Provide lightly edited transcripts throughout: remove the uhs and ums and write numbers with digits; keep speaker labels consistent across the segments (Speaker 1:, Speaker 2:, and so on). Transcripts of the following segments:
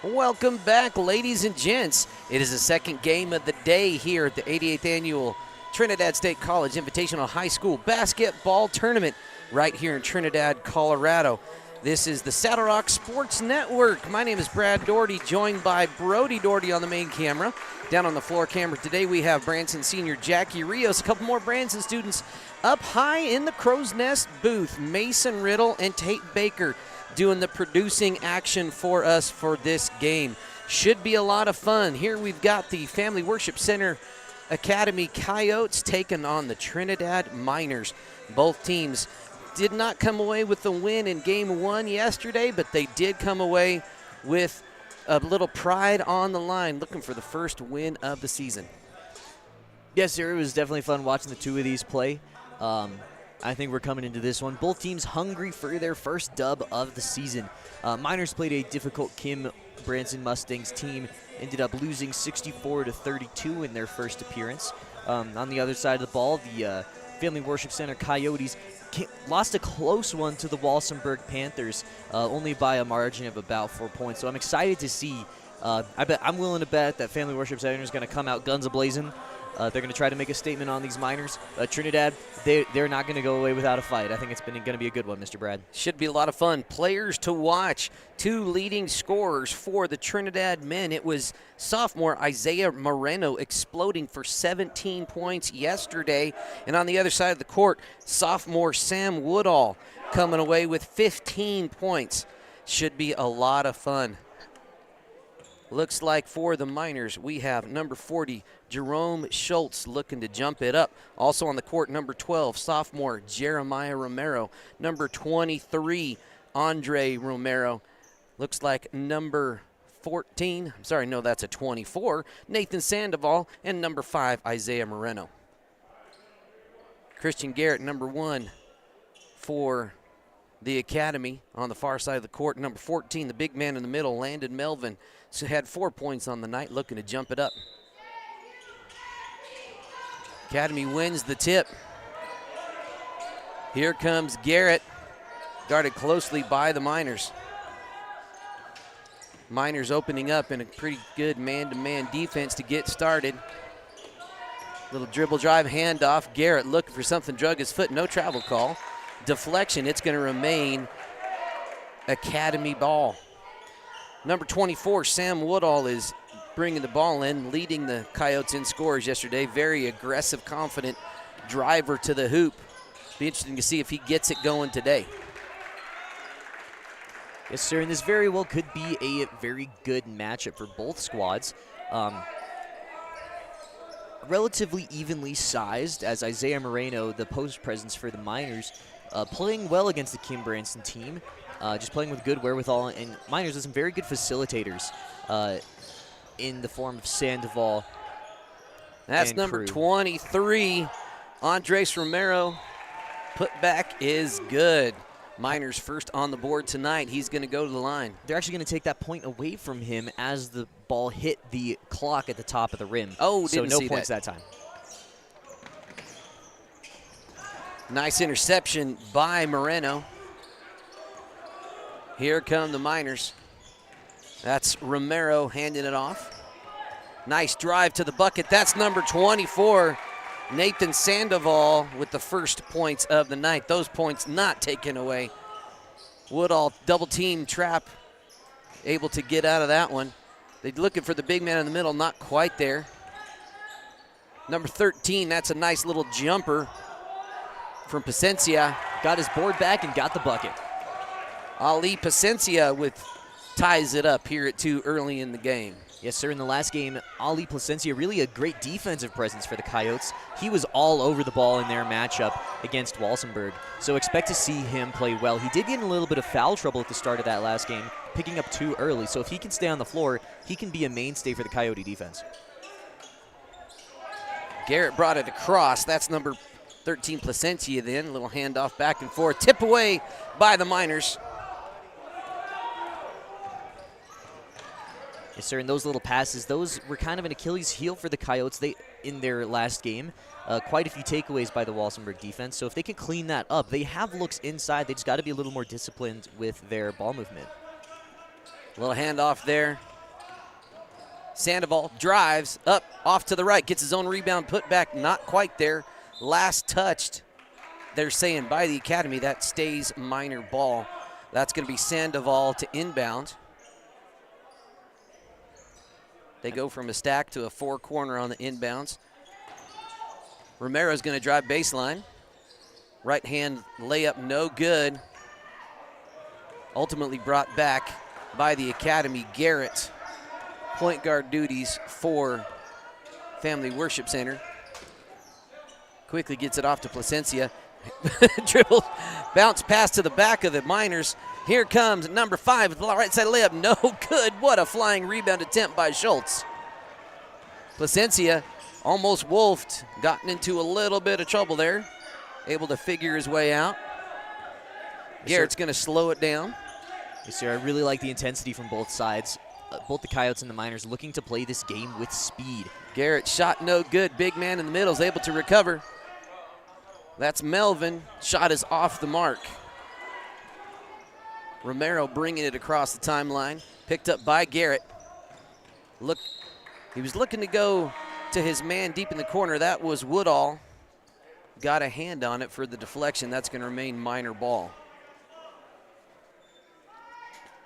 Speaker 1: Welcome back, ladies and gents. It is the second game of the day here at the 88th Annual Trinidad State College Invitational High School Basketball Tournament right here in Trinidad, Colorado. This is the Saddle Rock Sports Network. My name is Brad Doherty, joined by Brody Doherty on the main camera. Down on the floor camera today, we have Branson senior Jackie Rios. A couple more Branson students up high in the Crow's Nest booth. Mason Riddle and Tate Baker doing the producing action for us for this game. Should be a lot of fun. Here we've got the Family Worship Center Academy Coyotes taking on the Trinidad Miners. Both teams did not come away with the win in game one yesterday, but they did come away with a little pride on the line, looking for the first win of the season.
Speaker 2: Yes, sir. It was definitely fun watching the two of these play. I think we're coming into this one. Both teams hungry for their first dub of the season. Miners played a difficult Kim Branson Mustangs team, ended up losing 64-32 in their first appearance. On the other side of the ball, the Family Worship Center Coyotes lost a close one to the Walsenburg Panthers, only by a margin of about 4 points. So I'm excited to see. I'm willing to bet that Family Worship Center is going to come out guns a-blazing. They're going to try to make a statement on these Miners. Trinidad, they're not going to go away without a fight. I think it's going to be a good one, Mr. Brad.
Speaker 1: Should be a lot of fun. Players to watch. Two leading scorers for the Trinidad men. It was sophomore Isaiah Moreno exploding for 17 points yesterday. And on the other side of the court, sophomore Sam Woodall coming away with 15 points. Should be a lot of fun. Looks like for the Miners, we have number 40, Jerome Schultz, looking to jump it up. Also on the court, number 12, sophomore Jeremiah Romero. Number 23, Andre Romero. Looks like number 14, I'm sorry, no, that's a 24, Nathan Sandoval. And number 5, Isaiah Moreno. Christian Garrett, number 1 for the Academy on the far side of the court. Number 14, the big man in the middle, Landon Melvin. So had 4 points on the night, looking to jump it up. Academy wins the tip. Here comes Garrett, guarded closely by the Miners. Miners opening up in a pretty good man-to-man defense to get started. Little dribble drive handoff. Garrett looking for something, drug his foot, no travel call. Deflection, it's going to remain Academy ball. Number 24, Sam Woodall, is bringing the ball in, leading the Coyotes in scores yesterday. Very aggressive, confident driver to the hoop. Be interesting to see if he gets it going today.
Speaker 2: Yes, sir, and this very well could be a very good matchup for both squads. Relatively evenly sized, as Isaiah Moreno, the post presence for the Miners, playing well against the Kim Branson team. Just playing with good wherewithal, and Miners with some very good facilitators in the form of Sandoval.
Speaker 1: That's number 23, Andres Romero. Putback is good. Miners first on the board tonight. He's going to go to the line.
Speaker 2: They're actually going to take that point away from him as the ball hit the clock at the top of the rim.
Speaker 1: Oh,
Speaker 2: so
Speaker 1: didn't
Speaker 2: no
Speaker 1: see
Speaker 2: points that time.
Speaker 1: Nice interception by Moreno. Here come the Miners. That's Romero handing it off. Nice drive to the bucket. That's number 24, Nathan Sandoval, with the first points of the night. Those points not taken away. Woodall double team trap, able to get out of that one. They're looking for the big man in the middle, not quite there. Number 13, that's a nice little jumper from Pacencia.
Speaker 2: Got his board back and got the bucket.
Speaker 1: Ali Placencia ties it up here at 2 early in the game.
Speaker 2: Yes, sir. In the last game, Ali Placencia, really a great defensive presence for the Coyotes. He was all over the ball in their matchup against Walsenburg. So expect to see him play well. He did get in a little bit of foul trouble at the start of that last game, picking up 2 early. So if he can stay on the floor, he can be a mainstay for the Coyote defense.
Speaker 1: Garrett brought it across. That's number 13, Placencia then. A little handoff back and forth. Tip away by the Miners.
Speaker 2: Yes, sir, and those little passes, those were kind of an Achilles heel for the Coyotes in their last game. Quite a few takeaways by the Walsenburg defense. So if they can clean that up, they have looks inside. They just got to be a little more disciplined with their ball movement.
Speaker 1: A little handoff there. Sandoval drives up, off to the right, gets his own rebound, put back, not quite there. Last touched, they're saying, by the Academy. That stays Minor ball. That's going to be Sandoval to inbound. They go from a stack to a four-corner on the inbounds. Romero's going to drive baseline. Right hand layup, no good. Ultimately brought back by the Academy. Garrett, point guard duties for Family Worship Center. Quickly gets it off to Placencia. Dribble, bounce pass to the back of the Miners. Here comes number 5 with the right side layup, no good. What a flying rebound attempt by Schultz. Placencia almost wolfed, gotten into a little bit of trouble there. Able to figure his way out. Garrett's going to slow it down.
Speaker 2: Yes, sir. I really like the intensity from both sides. Both the Coyotes and the Miners looking to play this game with speed.
Speaker 1: Garrett shot no good. Big man in the middle is able to recover. That's Melvin. Shot is off the mark. Romero bringing it across the timeline. Picked up by Garrett. He was looking to go to his man deep in the corner. That was Woodall. Got a hand on it for the deflection. That's going to remain Minor ball.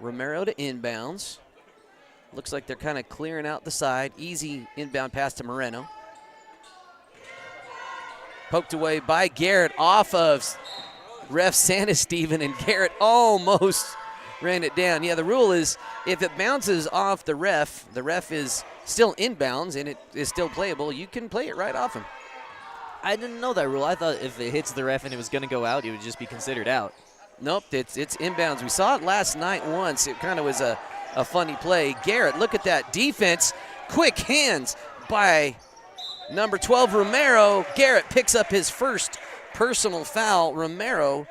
Speaker 1: Romero to inbounds. Looks like they're kind of clearing out the side. Easy inbound pass to Moreno. Poked away by Garrett off of ref Santa Steven, and Garrett almost ran it down. Yeah, the rule is if it bounces off the ref is still inbounds and it is still playable, you can play it right off him.
Speaker 2: I didn't know that rule. I thought if it hits the ref and it was going to go out, it would just be considered out.
Speaker 1: Nope, it's inbounds. We saw it last night once. It kind of was a funny play. Garrett, look at that defense. Quick hands by number 12, Romero. Garrett picks up his first personal foul. Romero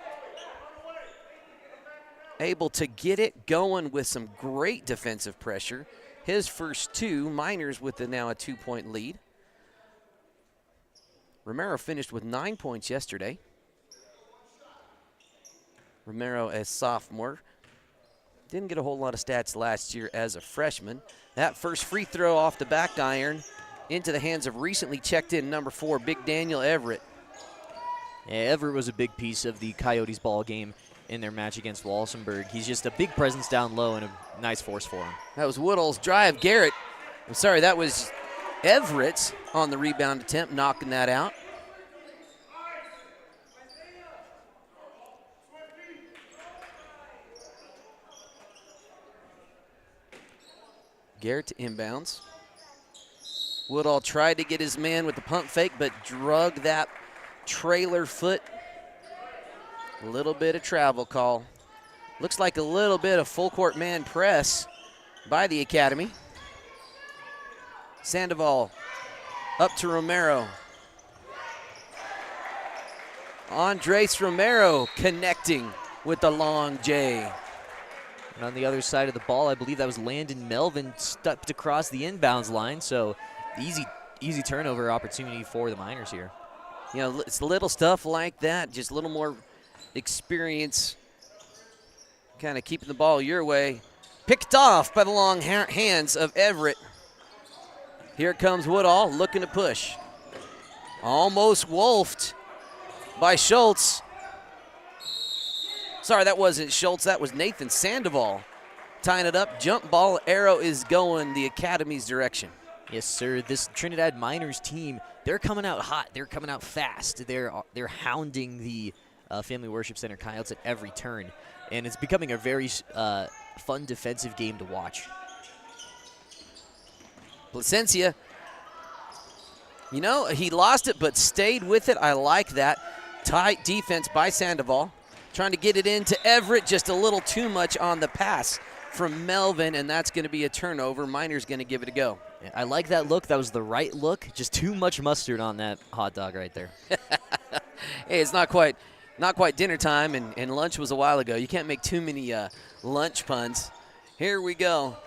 Speaker 1: able to get it going with some great defensive pressure. His first 2, Miners with now a 2-point lead. Romero finished with 9 points yesterday. Romero as sophomore. Didn't get a whole lot of stats last year as a freshman. That first free throw off the back iron into the hands of recently checked in number 4, Big Daniel Everett.
Speaker 2: Yeah, Everett was a big piece of the Coyotes ball game in their match against Walsenburg. He's just a big presence down low and a nice force for him.
Speaker 1: That was Woodall's drive. Garrett, I'm sorry, that was Everett on the rebound attempt, knocking that out. Garrett to inbounds. Woodall tried to get his man with the pump fake, but drug that trailer foot. A little bit of travel call. Looks like a little bit of full court man press by the Academy. Sandoval up to Romero. Andres Romero connecting with the long J.
Speaker 2: And on the other side of the ball, I believe that was Landon Melvin stepped across the inbounds line. So easy turnover opportunity for the Miners here.
Speaker 1: You know, it's little stuff like that, just a little more experience, kind of keeping the ball your way. Picked off by the long hands of Everett. Here comes Woodall looking to push. Almost wolfed by Schultz. Sorry, that wasn't Schultz. That was Nathan Sandoval tying it up. Jump ball arrow is going the Academy's direction.
Speaker 2: Yes, sir. This Trinidad Miners team, they're coming out hot. They're coming out fast. They're hounding the Family Worship Center Coyotes at every turn. And it's becoming a very fun defensive game to watch.
Speaker 1: Placencia, you know, he lost it but stayed with it. I like that. Tight defense by Sandoval. Trying to get it into Everett, just a little too much on the pass from Melvin, and that's going to be a turnover. Miners going to give it a go.
Speaker 2: Yeah, I like that look. That was the right look. Just too much mustard on that hot dog right there.
Speaker 1: Hey, it's not quite dinner time, and lunch was a while ago. You can't make too many lunch puns. Here we go.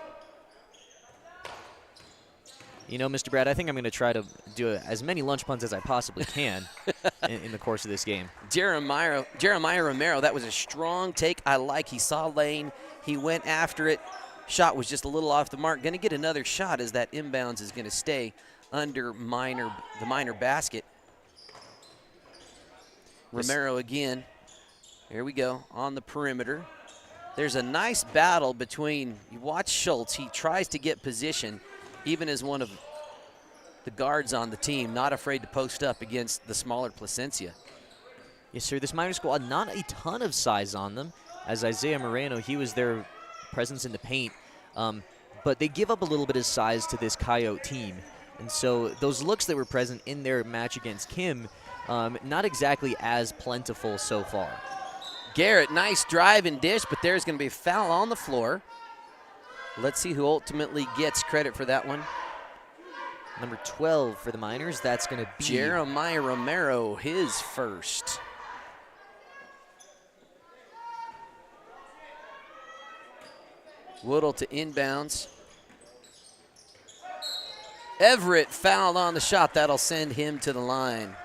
Speaker 2: You know, Mr. Brad, I think I'm going to try to do as many lunch puns as I possibly can in the course of this game.
Speaker 1: Jeremiah Romero, that was a strong take. I like. He saw lane. He went after it. Shot was just a little off the mark. Going to get another shot as that inbounds is going to stay under the minor basket. Romero again. Here we go on the perimeter. There's a nice battle between, you watch Schultz. He tries to get position, even as one of the guards on the team, not afraid to post up against the smaller Placencia.
Speaker 2: Yes, sir. This minor squad, not a ton of size on them. As Isaiah Moreno, he was their presence in the paint. But they give up a little bit of size to this Coyote team. And so those looks that were present in their match against Kim, not exactly as plentiful so far.
Speaker 1: Garrett, nice drive and dish, but there's going to be a foul on the floor. Let's see who ultimately gets credit for that one.
Speaker 2: Number 12 for the Miners, that's going to be
Speaker 1: Jeremiah Romero, his first. Woodle to inbounds. Everett fouled on the shot. That'll send him to the line.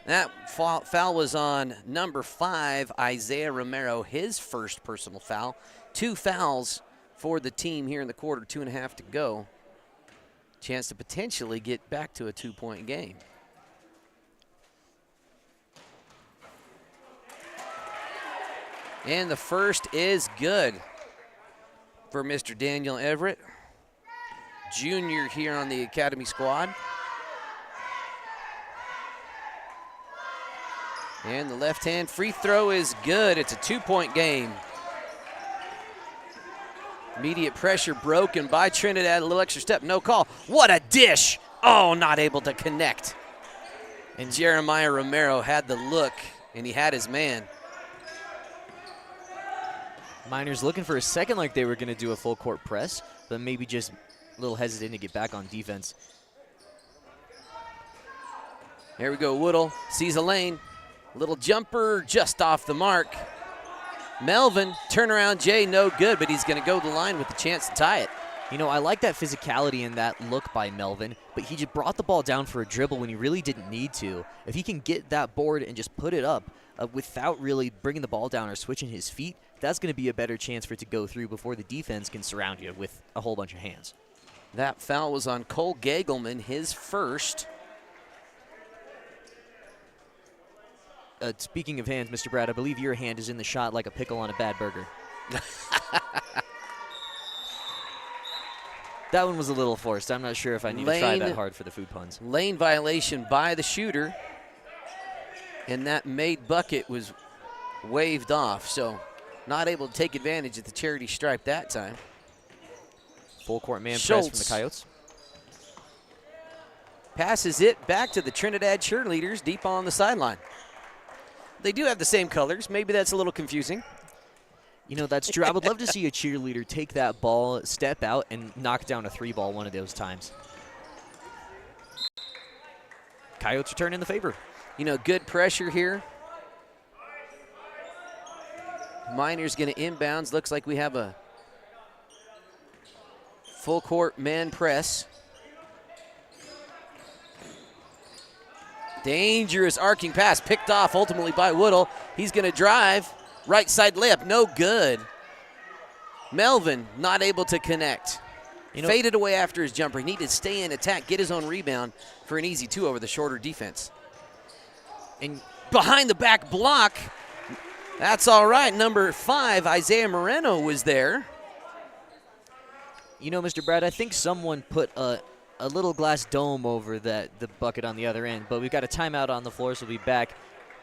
Speaker 1: That foul was on number 5, Isaiah Romero, his first personal foul. 2 fouls for the team here in the quarter, 2.5 to go. Chance to potentially get back to a 2-point game. And the first is good for Mr. Daniel Everett, junior here on the Academy squad. And the left-hand free throw is good. It's a 2-point game. Immediate pressure broken by Trinidad. A little extra step, no call. What a dish. Oh, not able to connect. And Jeremiah Romero had the look, and he had his man.
Speaker 2: Miners looking for a second like they were going to do a full court press, but maybe just a little hesitant to get back on defense.
Speaker 1: Here we go. Woodle sees a lane. Little jumper just off the mark. Melvin, turnaround Jay, no good, but he's going to go to the line with the chance to tie it.
Speaker 2: You know, I like that physicality and that look by Melvin, but he just brought the ball down for a dribble when he really didn't need to. If he can get that board and just put it up without really bringing the ball down or switching his feet, that's going to be a better chance for it to go through before the defense can surround you with a whole bunch of hands.
Speaker 1: That foul was on Cole Gagelman, his first.
Speaker 2: Speaking of hands, Mr. Brad, I believe your hand is in the shot like a pickle on a bad burger. That one was a little forced. I'm not sure if I need to try that hard for the food puns.
Speaker 1: Lane violation by the shooter, and that made bucket was waved off, so not able to take advantage of the charity stripe that time.
Speaker 2: Full court man
Speaker 1: Schultz
Speaker 2: press from the Coyotes.
Speaker 1: Passes it back to the Trinidad cheerleaders deep on the sideline. They do have the same colors. Maybe that's a little confusing.
Speaker 2: You know, that's true. I would love to see a cheerleader take that ball, step out, and knock down a 3-ball one of those times. Coyotes return in the favor.
Speaker 1: You know, good pressure here. Miners going to inbounds. Looks like we have a full court man press. Dangerous arcing pass, picked off ultimately by Woodle. He's going to drive. Right side layup, no good. Melvin not able to connect. Faded away after his jumper. He needed to stay in attack, get his own rebound for an easy 2 over the shorter defense. And behind the back block, that's all right. Number 5, Isaiah Moreno was there.
Speaker 2: You know, Mr. Brad, I think someone put a little glass dome over the bucket on the other end, but we've got a timeout on the floor, so we'll be back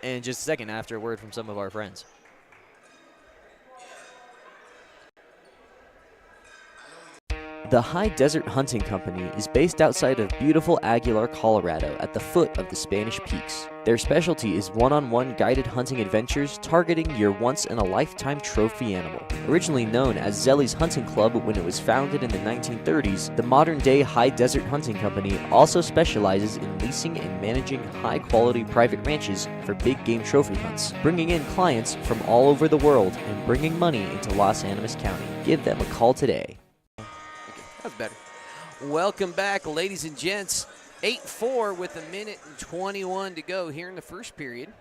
Speaker 2: in just a second after a word from some of our friends. The High Desert Hunting Company is based outside of beautiful Aguilar, Colorado, at the foot of the Spanish Peaks. Their specialty is one-on-one guided hunting adventures targeting your once-in-a-lifetime trophy animal. Originally known as Zelly's Hunting Club when it was founded in the 1930s, the modern-day High Desert Hunting Company also specializes in leasing and managing high-quality private ranches for big game trophy hunts, bringing in clients from all over the world and bringing money into Los Animas County. Give them a call today.
Speaker 1: That's better. Welcome back, ladies and gents. 8-4 with 1:21 to go here in the first period.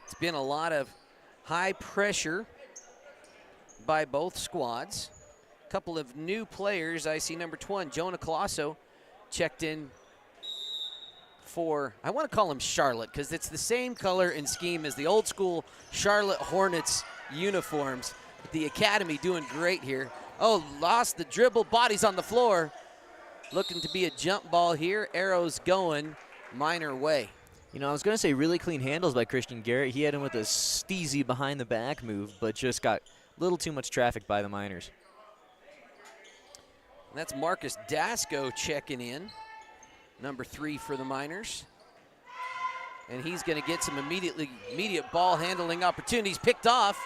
Speaker 1: It's been a lot of high pressure by both squads. A couple of new players. I see number 1, Jonah Colosso, checked in for, I want to call him Charlotte because it's the same color and scheme as the old school Charlotte Hornets uniforms. The academy doing great here. Oh, lost the dribble, bodies on the floor. Looking to be a jump ball here. Arrows going Miner way.
Speaker 2: You know, I was going to say really clean handles by Christian Garrett. He had him with a steezy behind the back move, but just got a little too much traffic by the Miners.
Speaker 1: And that's Marcus Dasco checking in, number 3 for the Miners. And he's going to get some immediate ball handling opportunities picked off.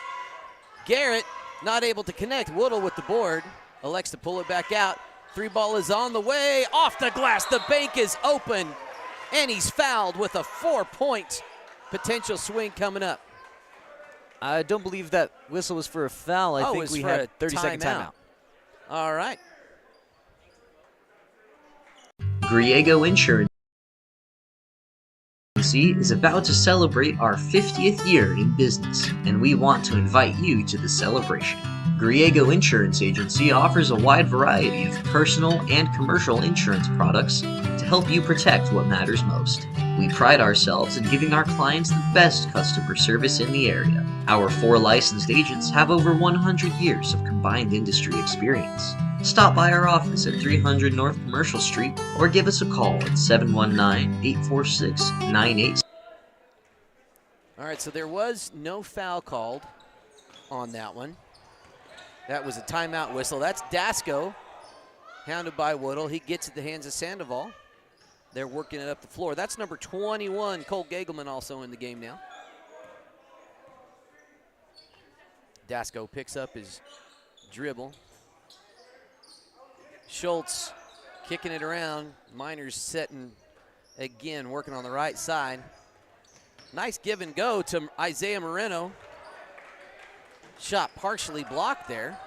Speaker 1: Garrett not able to connect. Woodle with the board. Elects to pull it back out. 3 ball is on the way. Off the glass. The bank is open. And he's fouled with a 4-point potential swing coming up.
Speaker 2: I don't believe that whistle was for a foul. I think we had a 30-second timeout.
Speaker 1: All right.
Speaker 3: Griego Insurance is about to celebrate our 50th year in business, and we want to invite you to the celebration. Griego Insurance Agency offers a wide variety of personal and commercial insurance products to help you protect what matters most. We pride ourselves in giving our clients the best customer service in the area. Our 4 licensed agents have over 100 years of combined industry experience. Stop by our office at 300 North Commercial Street or give us a call at 719-846-98.
Speaker 1: All right, so there was no foul called on that one. That was a timeout whistle. That's Dasco, hounded by Woodle. He gets at the hands of Sandoval. They're working it up the floor. That's number 21, Cole Gagelman, also in the game now. Dasco picks up his dribble. Schultz kicking it around. Miners setting again, working on the right side. Nice give and go to Isaiah Moreno. Shot partially blocked there.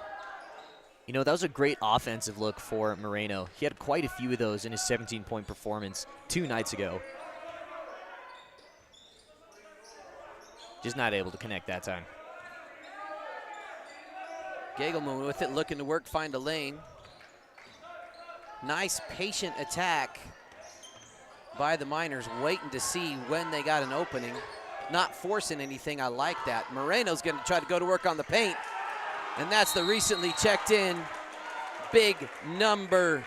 Speaker 2: You know, that was a great offensive look for Moreno. He had quite a few of those in his 17-point performance 2 nights ago. Just not able to connect that time.
Speaker 1: Gagelman with it, looking to work, find a lane. Nice patient attack by the Miners, waiting to see when they got an opening. Not forcing anything, I like that. Moreno's gonna try to go to work on the paint. And that's the recently checked in big number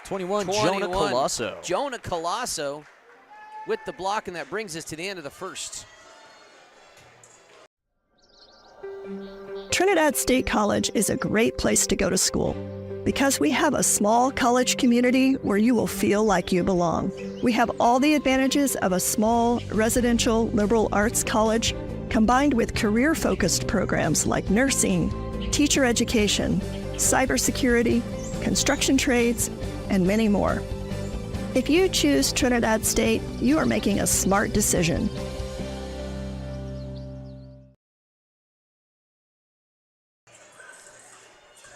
Speaker 2: 21, Jonah Colosso.
Speaker 1: Jonah Colosso with the block, and that brings us to the end of the first.
Speaker 4: Trinidad State College is a great place to go to school because we have a small college community where you will feel like you belong. We have all the advantages of a small residential liberal arts college combined with career-focused programs like nursing, teacher education, cybersecurity, construction trades, and many more. If you choose Trinidad State, you are making a smart decision.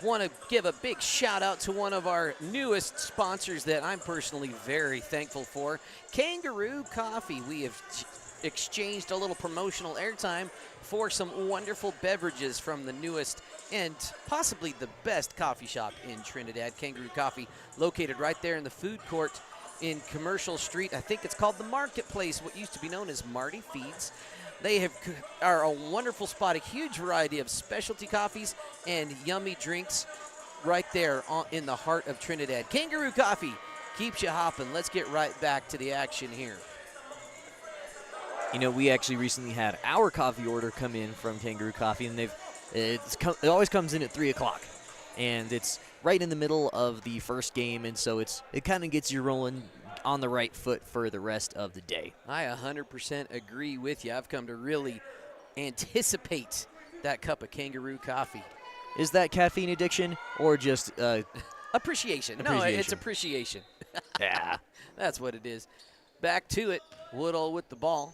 Speaker 1: Want to give a big shout out to one of our newest sponsors that I'm personally very thankful for, Kangaroo Coffee. We have exchanged a little promotional airtime for some wonderful beverages from the newest and possibly the best coffee shop in Trinidad. Kangaroo Coffee, located right there in the food court in Commercial Street. I think it's called the Marketplace, what used to be known as Marty Feeds. They are a wonderful spot, a huge variety of specialty coffees and yummy drinks right there in the heart of Trinidad. Kangaroo Coffee keeps you hopping. Let's get right back to the action here.
Speaker 2: You know, we actually recently had our coffee order come in from Kangaroo Coffee, and it always comes in at 3 o'clock. And it's right in the middle of the first game, and so it kind of gets you rolling on the right foot for the rest of the day.
Speaker 1: I 100% agree with you. I've come to really anticipate that cup of Kangaroo Coffee.
Speaker 2: Is that caffeine addiction or just
Speaker 1: appreciation? No, it's appreciation.
Speaker 2: Yeah.
Speaker 1: That's what it is. Back to it. Woodall with the ball.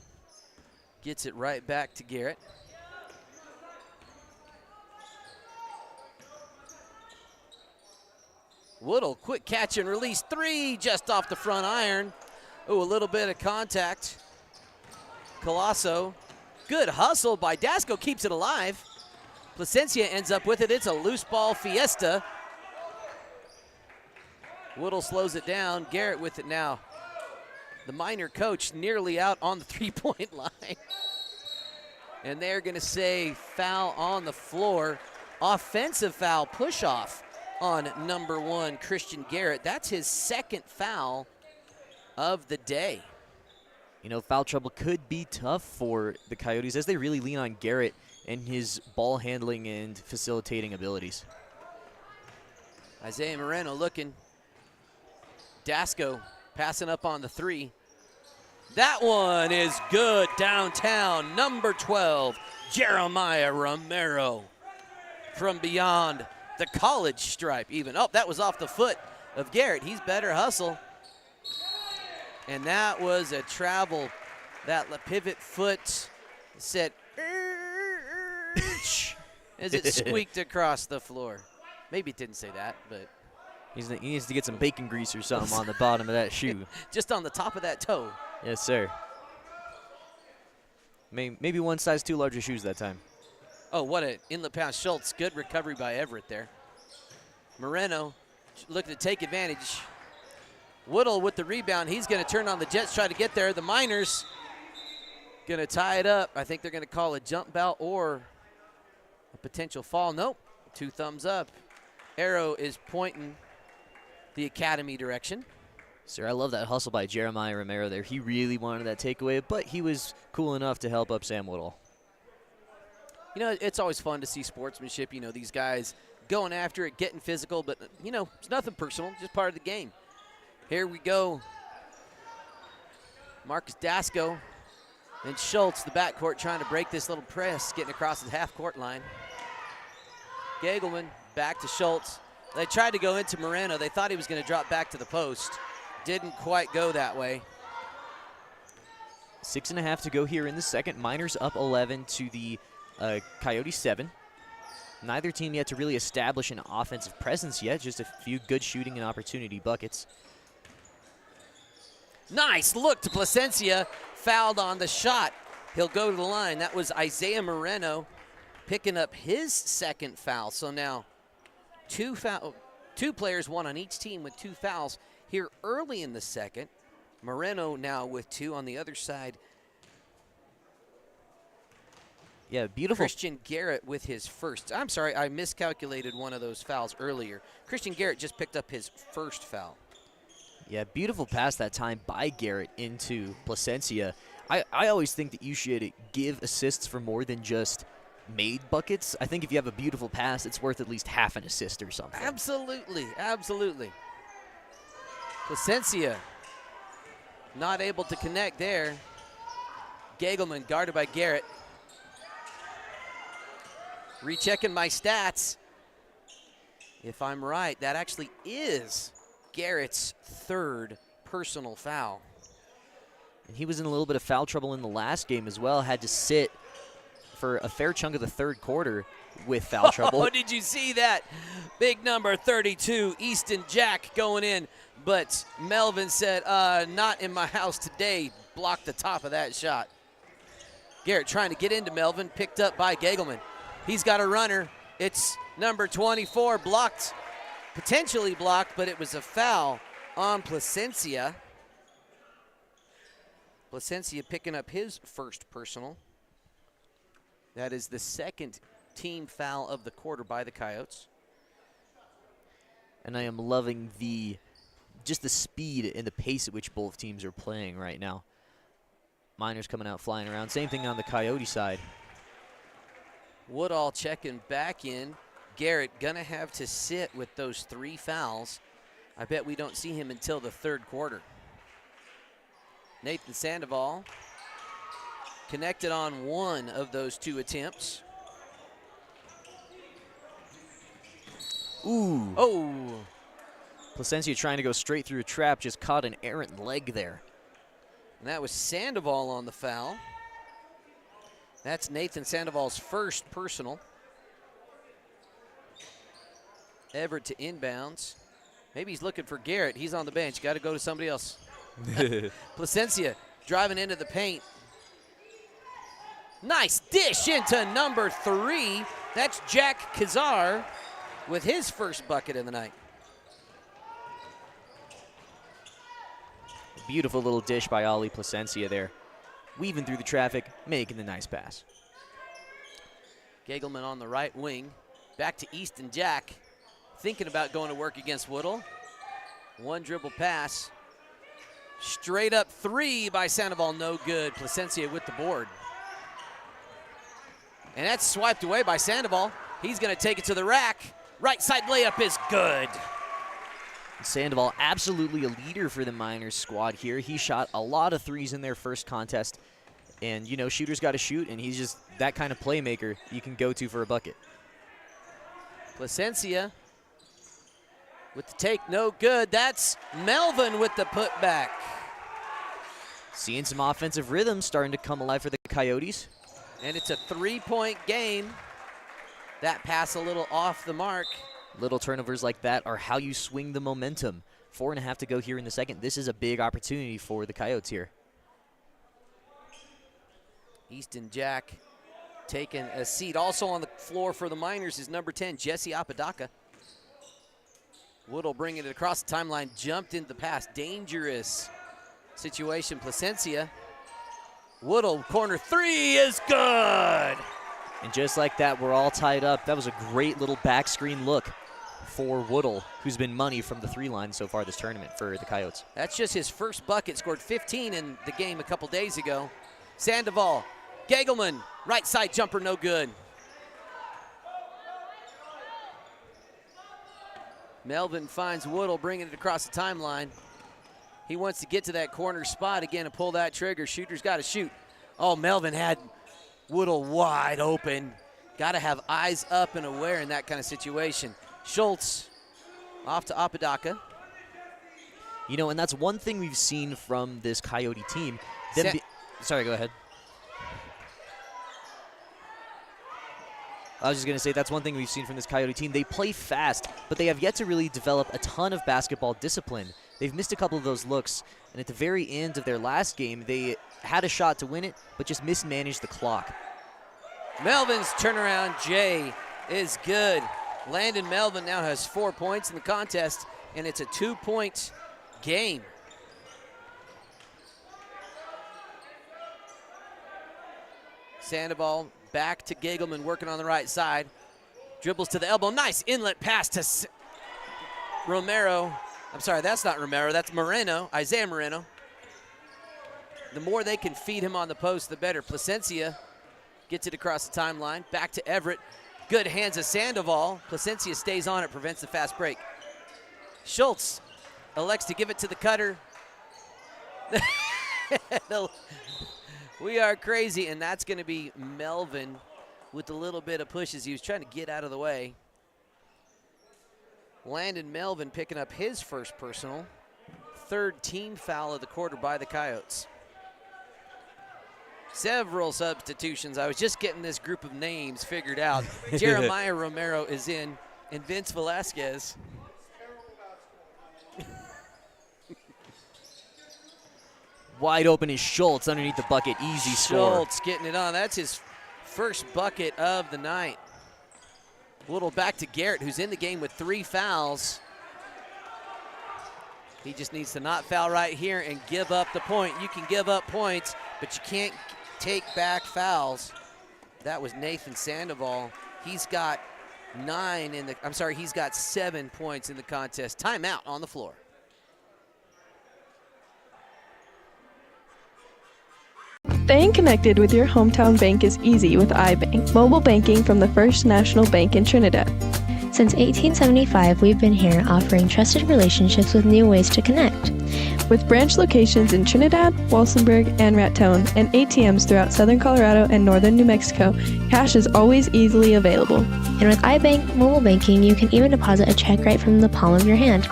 Speaker 1: Gets it right back to Garrett. Woodall, quick catch and release 3 just off the front iron. Oh, a little bit of contact. Colosso, good hustle by Dasco, keeps it alive. Placencia ends up with it. It's a loose ball fiesta. Woodall slows it down. Garrett with it now. The Miner coach nearly out on the three-point line. And they're going to say foul on the floor. Offensive foul, push-off on number 1, Christian Garrett. That's his second foul of the day.
Speaker 2: You know, foul trouble could be tough for the Coyotes as they really lean on Garrett and his ball handling and facilitating abilities.
Speaker 1: Isaiah Moreno looking. Dasco passing up on the 3. That one is good downtown. Number 12, Jeremiah Romero from beyond the college stripe even. Oh, that was off the foot of Garrett. He's better hustle. And that was a travel. That pivot foot said as it squeaked across the floor. Maybe it didn't say that, but
Speaker 2: He needs to get some bacon grease or something on the bottom of that shoe.
Speaker 1: just on the top of that toe.
Speaker 2: Yes, sir. Maybe one size too large of shoes that time.
Speaker 1: Oh, what an inlet pass, Schultz. Good recovery by Everett there. Moreno looking to take advantage. Woodall with the rebound. He's going to turn on the Jets, try to get there. The Miners going to tie it up. I think they're going to call a jump ball or a potential fall. Nope. 2 thumbs up. Arrow is pointing the academy direction.
Speaker 2: Sir, I love that hustle by Jeremiah Romero there. He really wanted that takeaway, but he was cool enough to help up Sam Woodall.
Speaker 1: You know, it's always fun to see sportsmanship. You know, these guys going after it, getting physical, but, you know, it's nothing personal, just part of the game. Here we go. Marcus Dasco and Schultz, the backcourt, trying to break this little press, getting across the half-court line. Gagelman back to Schultz. They tried to go into Moreno. They thought he was going to drop back to the post. Didn't quite go that way.
Speaker 2: 6.5 to go here in the second. Miners up 11 to the Coyotes 7. Neither team yet to really establish an offensive presence yet, just a few good shooting and opportunity buckets.
Speaker 1: Nice look to Placencia, fouled on the shot. He'll go to the line. That was Isaiah Moreno picking up his second foul. So now two players, 1 on each team with 2 fouls here early in the second. Moreno now with 2 on the other side.
Speaker 2: Yeah, beautiful.
Speaker 1: Christian Garrett with his first. I'm sorry, I miscalculated one of those fouls earlier. Christian Garrett just picked up his first foul.
Speaker 2: Yeah, beautiful pass that time by Garrett into Placencia. I always think that you should give assists for more than just made buckets. I think if you have a beautiful pass, it's worth at least half an assist or something.
Speaker 1: Absolutely, absolutely. Placencia not able to connect there. Gagelman guarded by Garrett. Rechecking my stats. If I'm right, that actually is Garrett's 3rd personal foul.
Speaker 2: And he was in a little bit of foul trouble in the last game as well. Had to sit for a fair chunk of the 3rd quarter with foul trouble.
Speaker 1: Oh, did you see that? Big number 32, Easton Jack going in. But Melvin said, not in my house today. Blocked the top of that shot. Garrett trying to get into Melvin, picked up by Gagelman. He's got a runner. It's number 24, blocked, potentially blocked, but it was a foul on Placencia. Placencia picking up his first personal. That is the 2nd team foul of the quarter by the Coyotes.
Speaker 2: And I am loving just the speed and the pace at which both teams are playing right now. Miners coming out flying around. Same thing on the Coyote side.
Speaker 1: Woodall checking back in. Garrett gonna have to sit with those 3 fouls. I bet we don't see him until the 3rd quarter. Nathan Sandoval connected on 1 of those 2 attempts.
Speaker 2: Ooh.
Speaker 1: Oh.
Speaker 2: Placencia trying to go straight through a trap, just caught an errant leg there.
Speaker 1: And that was Sandoval on the foul. That's Nathan Sandoval's first personal. Everett to inbounds. Maybe he's looking for Garrett. He's on the bench. Got to go to somebody else. Placencia driving into the paint. Nice dish into number 3. That's Jack Kazar with his first bucket of the night.
Speaker 2: Beautiful little dish by Ollie Placencia there. Weaving through the traffic, making the nice pass.
Speaker 1: Gagelman on the right wing. Back to Easton Jack. Thinking about going to work against Woodle. One dribble pass. Straight up 3 by Sandoval, no good. Placencia with the board. And that's swiped away by Sandoval. He's going to take it to the rack. Right side layup is good.
Speaker 2: Sandoval, absolutely a leader for the Miners squad here. He shot a lot of threes in their first contest. And, you know, shooters got to shoot, and he's just that kind of playmaker you can go to for a bucket.
Speaker 1: Placencia with the take, no good. That's Melvin with the putback.
Speaker 2: Seeing some offensive rhythm starting to come alive for the Coyotes.
Speaker 1: And it's a 3-point game. That pass a little off the mark.
Speaker 2: Little turnovers like that are how you swing the momentum. 4.5 to go here in the second. This is a big opportunity for the Coyotes here.
Speaker 1: Easton Jack taking a seat. Also on the floor for the Miners is number 10, Jesse Apodaca. Woodle bringing it across the timeline, jumped into the pass. Dangerous situation. Placencia. Woodle, corner 3 is good.
Speaker 2: And just like that, we're all tied up. That was a great little back screen look for Woodle, who's been money from the 3 line so far this tournament for the Coyotes.
Speaker 1: That's just his first bucket. Scored 15 in the game a couple days ago. Sandoval, Gagelman, right side jumper, no good. Melvin finds Woodle, bringing it across the timeline. He wants to get to that corner spot again and pull that trigger. Shooter's got to shoot. Oh, Melvin had Woodle wide open. Got to have eyes up and aware in that kind of situation. Schultz off to Apodaca.
Speaker 2: You know, and that's one thing we've seen from this Coyote team. Sorry, go ahead. I was just going to say that's one thing we've seen from this Coyote team. They play fast, but they have yet to really develop a ton of basketball discipline. They've missed a couple of those looks, and at the very end of their last game, they had a shot to win it, but just mismanaged the clock.
Speaker 1: Melvin's turnaround J is good. Landon Melvin now has 4 points in the contest, and it's a 2-point game. Sandoval back to Gagelman, working on the right side. Dribbles to the elbow. Nice inlet pass to Romero. I'm sorry, that's not Romero. That's Moreno, Isaiah Moreno. The more they can feed him on the post, the better. Placencia gets it across the timeline. Back to Everett. Good hands of Sandoval. Placencia stays on it, prevents the fast break. Schultz elects to give it to the cutter. We are crazy, and that's going to be Melvin with a little bit of pushes. He was trying to get out of the way. Landon Melvin picking up his first personal. 3rd team foul of the quarter by the Coyotes. Several substitutions. I was just getting this group of names figured out. Jeremiah Romero is in, and Vince Velasquez.
Speaker 2: Wide open is Schultz underneath the bucket. Easy score.
Speaker 1: Schultz getting it on. That's his first bucket of the night. Little back to Garrett, who's in the game with 3 fouls. He just needs to not foul right here and give up the point. You can give up points, but you can't take back fouls. That was Nathan Sandoval. He's got 7 points in the contest. Timeout on the floor.
Speaker 5: Staying connected with your hometown bank is easy with iBank, mobile banking from the First National Bank in Trinidad.
Speaker 6: Since 1875, we've been here offering trusted relationships with new ways to connect.
Speaker 5: With branch locations in Trinidad, Walsenburg, and Raton, and ATMs throughout southern Colorado and northern New Mexico, cash is always easily available.
Speaker 6: And with iBank mobile banking, you can even deposit a check right from the palm of your hand.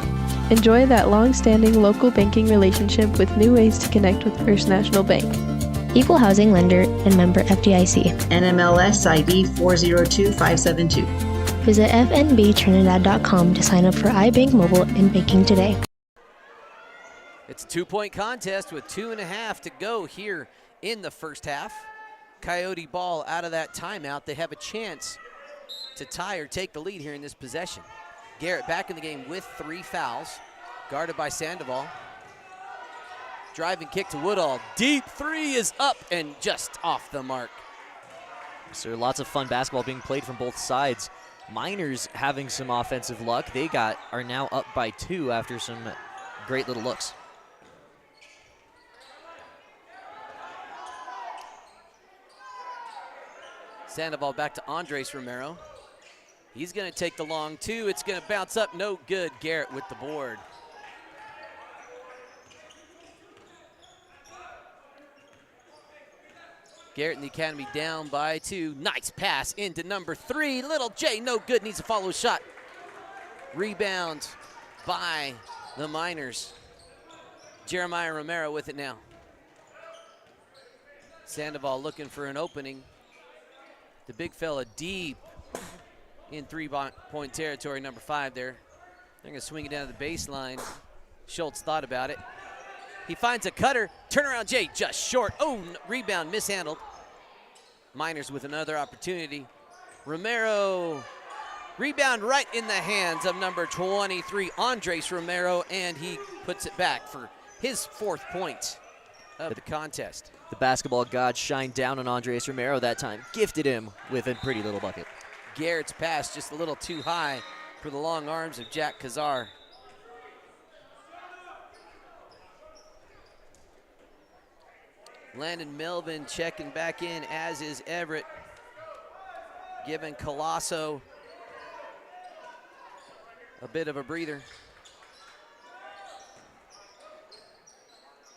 Speaker 5: Enjoy that long-standing local banking relationship with new ways to connect with First National Bank.
Speaker 6: Equal housing lender and member FDIC.
Speaker 3: NMLS ID 402572.
Speaker 6: Visit fnbtrinidad.com to sign up for iBank Mobile and banking today.
Speaker 1: It's a 2-point contest with 2.5 to go here in the first half. Coyote ball out of that timeout. They have a chance to tie or take the lead here in this possession. Garrett back in the game with 3 fouls, guarded by Sandoval. Driving kick to Woodall. Deep 3 is up and just off the mark.
Speaker 2: So lots of fun basketball being played from both sides. Miners having some offensive luck. They are now up by 2 after some great little looks.
Speaker 1: Sandoval back to Andres Romero. He's going to take the long 2. It's going to bounce up. No good. Garrett with the board. Garrett in the academy down by 2. Nice pass into number 3. Little J, no good. Needs a follow shot. Rebound by the Miners. Jeremiah Romero with it now. Sandoval looking for an opening. The big fella deep in 3-point territory, number 5 there. They're going to swing it down to the baseline. Schultz thought about it. He finds a cutter. Turnaround J just short. Oh, rebound mishandled. Miners with another opportunity. Romero, rebound right in the hands of number 23, Andres Romero, and he puts it back for his 4th point of the contest.
Speaker 2: The basketball god shined down on Andres Romero that time, gifted him with a pretty little bucket.
Speaker 1: Garrett's pass just a little too high for the long arms of Jack Kazar. Landon Melvin checking back in, as is Everett. Giving Colosso a bit of a breather.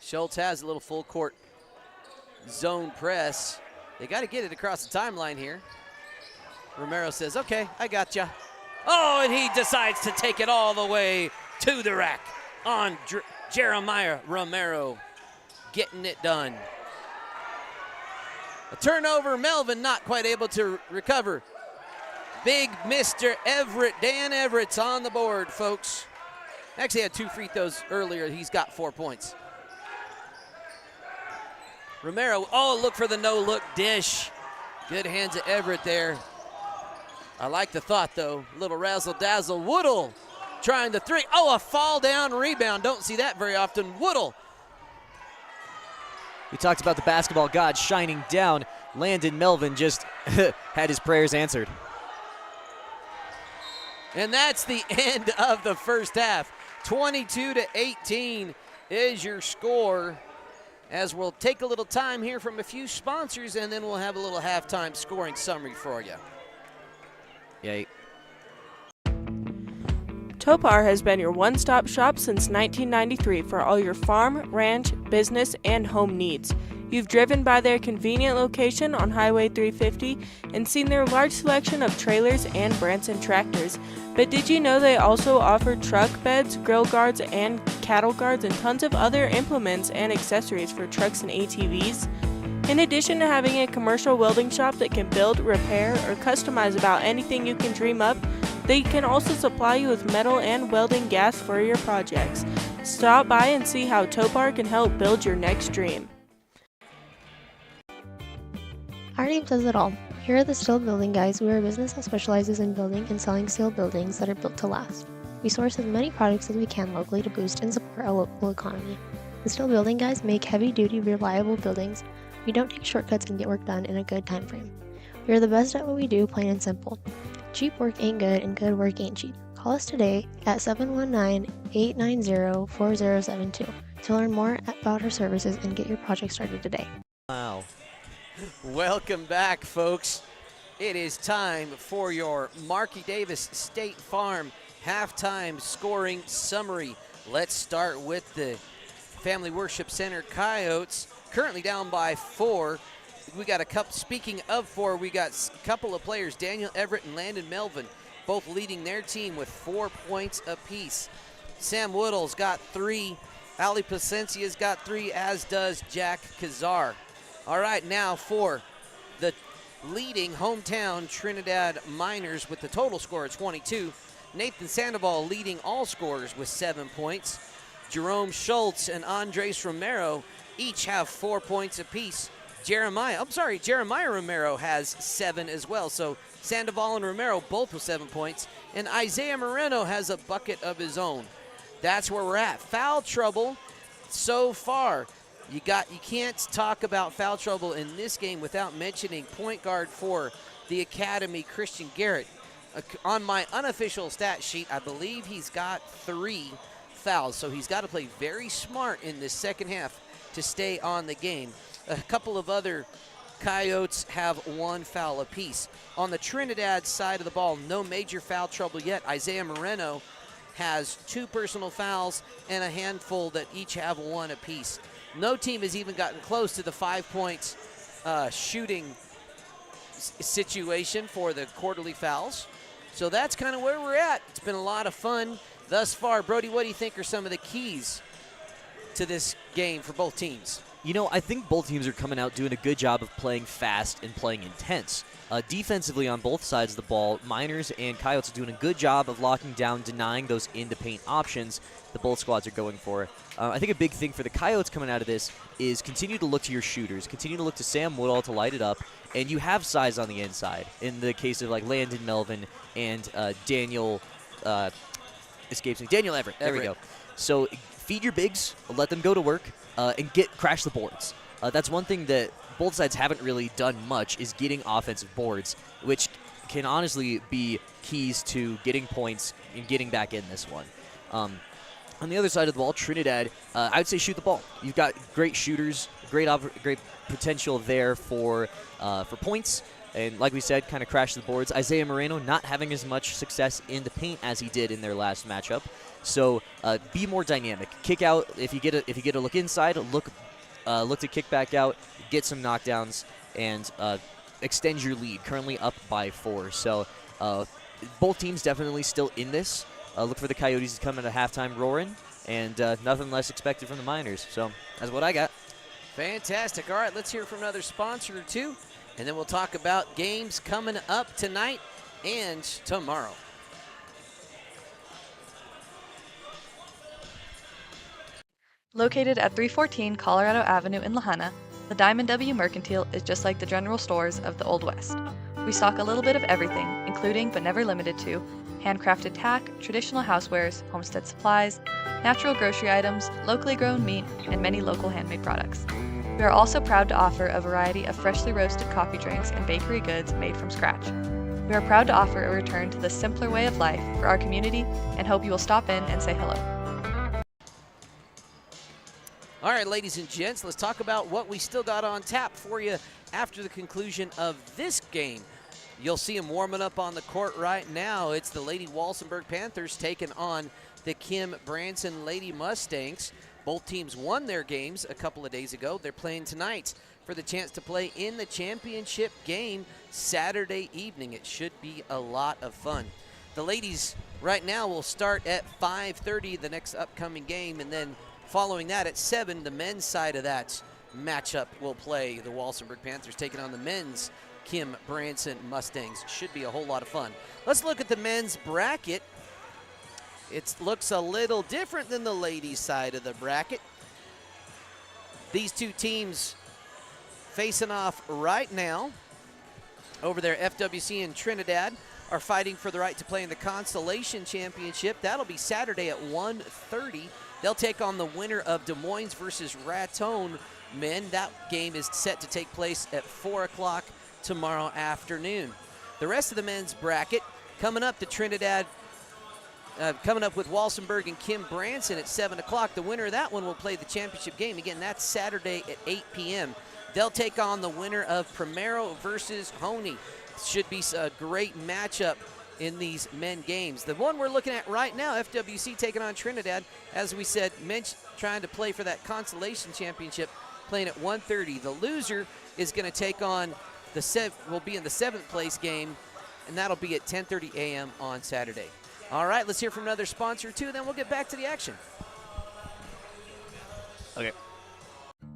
Speaker 1: Schultz has a little full court zone press. They got to get it across the timeline here. Romero says, okay, I got ya. Oh, and he decides to take it all the way to the rack on Jeremiah Romero, getting it done. A turnover, Melvin not quite able to recover. Big Mr. Everett, Dan Everett's on the board, folks. Actually had 2 free throws earlier. He's got 4 points. Romero, oh, look for the no-look dish. Good hands of Everett there. I like the thought, though. Little razzle-dazzle. Woodall trying the 3. Oh, a fall-down rebound. Don't see that very often. Woodall.
Speaker 2: We talked about the basketball god shining down. Landon Melvin just had his prayers answered.
Speaker 1: And that's the end of the first half. 22-18 is your score. As we'll take a little time here from a few sponsors, and then we'll have a little halftime scoring summary for you.
Speaker 2: Yay.
Speaker 7: Topar has been your one-stop shop since 1993 for all your farm, ranch, business, and home needs. You've driven by their convenient location on Highway 350 and seen their large selection of trailers and Branson tractors. But did you know they also offer truck beds, grill guards, and cattle guards, and tons of other implements and accessories for trucks and ATVs? In addition to having a commercial welding shop that can build, repair, or customize about anything you can dream up, they can also supply you with metal and welding gas for your projects. Stop by and see how Topar can help build your next dream.
Speaker 6: Our name says it all. Here are the Steel Building Guys. We are a business that specializes in building and selling steel buildings that are built to last. We source as many products as we can locally to boost and support our local economy. The Steel Building Guys make heavy-duty, reliable buildings. We don't take shortcuts and get work done in a good time frame. We are the best at what we do, plain and simple. Cheap work ain't good, and good work ain't cheap. Call us today at 719-890-4072 to learn more about our services and get your project started today.
Speaker 2: Wow.
Speaker 1: Welcome back, folks. It is time for your Marky Davis State Farm halftime scoring summary. Let's start with the Family Worship Center Coyotes, currently down by 4. We got a couple, speaking of 4, we got a couple of players, Daniel Everett and Landon Melvin, both leading their team with 4 points apiece. Sam Woodall's got 3. Ali Placencia's got 3, as does Jack Kazar. All right, now for the leading hometown Trinidad Miners with the total score of 22. Nathan Sandoval leading all scorers with 7 points. Jerome Schultz and Andres Romero each have 4 points apiece. Jeremiah Romero has 7 as well. So Sandoval and Romero both with 7 points. And Isaiah Moreno has a bucket of his own. That's where we're at. Foul trouble so far. You can't talk about foul trouble in this game without mentioning point guard for the Academy, Christian Garrett. On my unofficial stat sheet, I believe he's got 3 fouls. So he's got to play very smart in this second half to stay on the game. A couple of other Coyotes have 1 foul apiece. On the Trinidad side of the ball, no major foul trouble yet. Isaiah Moreno has 2 personal fouls and a handful that each have 1 apiece. No team has even gotten close to the 5 points shooting situation for the quarterly fouls. So that's kind of where we're at. It's been a lot of fun thus far. Brody, what do you think are some of the keys to this game for both teams?
Speaker 2: You know, I think both teams are coming out doing a good job of playing fast and playing intense. Defensively on both sides of the ball, Miners and Coyotes are doing a good job of locking down, denying those in-the-paint options that both squads are going for. I think a big thing for the Coyotes coming out of this is continue to look to your shooters, continue to look to Sam Woodall to light it up, and you have size on the inside. In the case of like Landon Melvin and Daniel Everett. There we go. So feed your bigs, let them go to work, and crash the boards. That's one thing that both sides haven't really done much, is getting offensive boards, which can honestly be keys to getting points and getting back in this one. On the other side of the ball, Trinidad, I would say shoot the ball. You've got great shooters, great potential there for points. And like we said, kind of crash the boards. Isaiah Moreno not having as much success in the paint as he did in their last matchup. So be more dynamic. Kick out if you get a look inside. Look to kick back out, get some knockdowns, and extend your lead. Currently up by 4. So both teams definitely still in this. Look for the Coyotes to come in at halftime roaring, and nothing less expected from the Miners. So that's what I got.
Speaker 1: Fantastic. All right, let's hear from another sponsor or two, and then we'll talk about games coming up tonight and tomorrow.
Speaker 8: Located at 314 Colorado Avenue in Lahaina, the Diamond W Mercantile is just like the general stores of the Old West. We stock a little bit of everything, including but never limited to handcrafted tack, traditional housewares, homestead supplies, natural grocery items, locally grown meat, and many local handmade products. We are also proud to offer a variety of freshly roasted coffee drinks and bakery goods made from scratch. We are proud to offer a return to the simpler way of life for our community and hope you will stop in and say hello.
Speaker 1: All right, ladies and gents, let's talk about what we still got on tap for you after the conclusion of this game. You'll see them warming up on the court right now. It's the Lady Walsenburg Panthers taking on the Kim Branson Lady Mustangs. Both teams won their games a couple of days ago. They're playing tonight for the chance to play in the championship game Saturday evening. It should be a lot of fun. The ladies right now will start at 5:30, the next upcoming game, and then following that at 7, the men's side of that matchup will play. The Walsenburg Panthers taking on the men's Kim Branson Mustangs. Should be a whole lot of fun. Let's look at the men's bracket. It looks a little different than the ladies' side of the bracket. These two teams facing off right now over there. FWC and Trinidad are fighting for the right to play in the Constellation Championship. That'll be Saturday at 1:30. They'll take on the winner of Des Moines versus Raton men. That game is set to take place at 4 o'clock tomorrow afternoon. The rest of the men's bracket coming up, the Trinidad coming up with Walsenburg and Kim Branson at 7 o'clock. The winner of that one will play the championship game. Again, that's Saturday at 8 p.m. They'll take on the winner of Primero versus Honey. Should be a great matchup in these men games. The one we're looking at right now, FWC taking on Trinidad, as we said, trying to play for that Constellation Championship, playing at 1:30. The loser is going to take on will be in the 7th place game, and that'll be at 10:30 a.m. on Saturday. All right, let's hear from another sponsor too, then we'll get back to the action.
Speaker 2: Okay.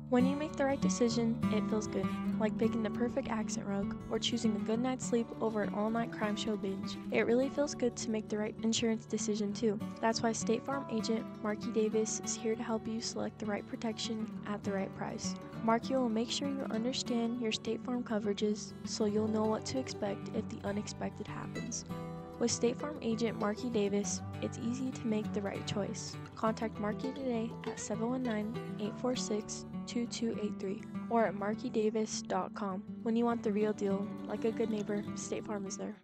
Speaker 5: When you make the right decision, it feels good, like picking the perfect accent rug or choosing a good night's sleep over an all-night crime show binge. It really feels good to make the right insurance decision too. That's why State Farm agent Marky Davis is here to help you select the right protection at the right price. Marky will make sure you understand your State Farm coverages so you'll know what to expect if the unexpected happens. With State Farm agent Marky Davis, it's easy to make the right choice. Contact Marky today at 719-846-2283 or at markydavis.com. When you want the real deal, like a good neighbor, State Farm is there.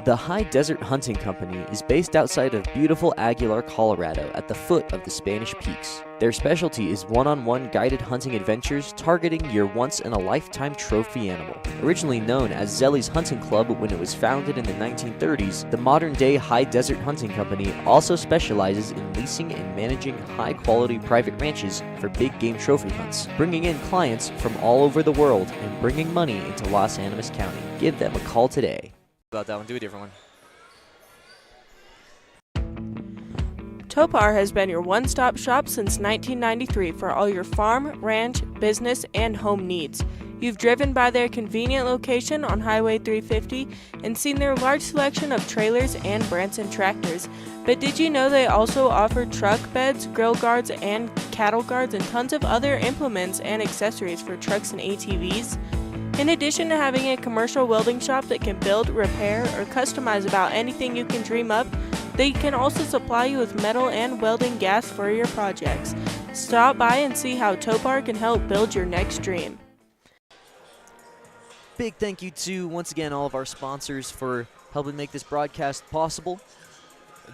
Speaker 2: The High Desert Hunting Company is based outside of beautiful Aguilar, Colorado, at the foot of the Spanish Peaks. Their specialty is one-on-one guided hunting adventures targeting your once-in-a-lifetime trophy animal. Originally known as Zelly's Hunting Club when it was founded in the 1930s, the modern-day High Desert Hunting Company also specializes in leasing and managing high-quality private ranches for big game trophy hunts, bringing in clients from all over the world and bringing money into Los Animas County. Give them a call today. About that one, do a different one.
Speaker 7: Topar has been your one-stop shop since 1993 for all your farm, ranch, business, and home needs. You've driven by their convenient location on Highway 350 and seen their large selection of trailers and Branson tractors. But did you know they also offer truck beds, grill guards, and cattle guards, and tons of other implements and accessories for trucks and ATVs? In addition to having a commercial welding shop that can build, repair, or customize about anything you can dream up, they can also supply you with metal and welding gas for your projects. Stop by and see how Topar can help build your next dream.
Speaker 2: Big thank you to, once again, all of our sponsors for helping make this broadcast possible.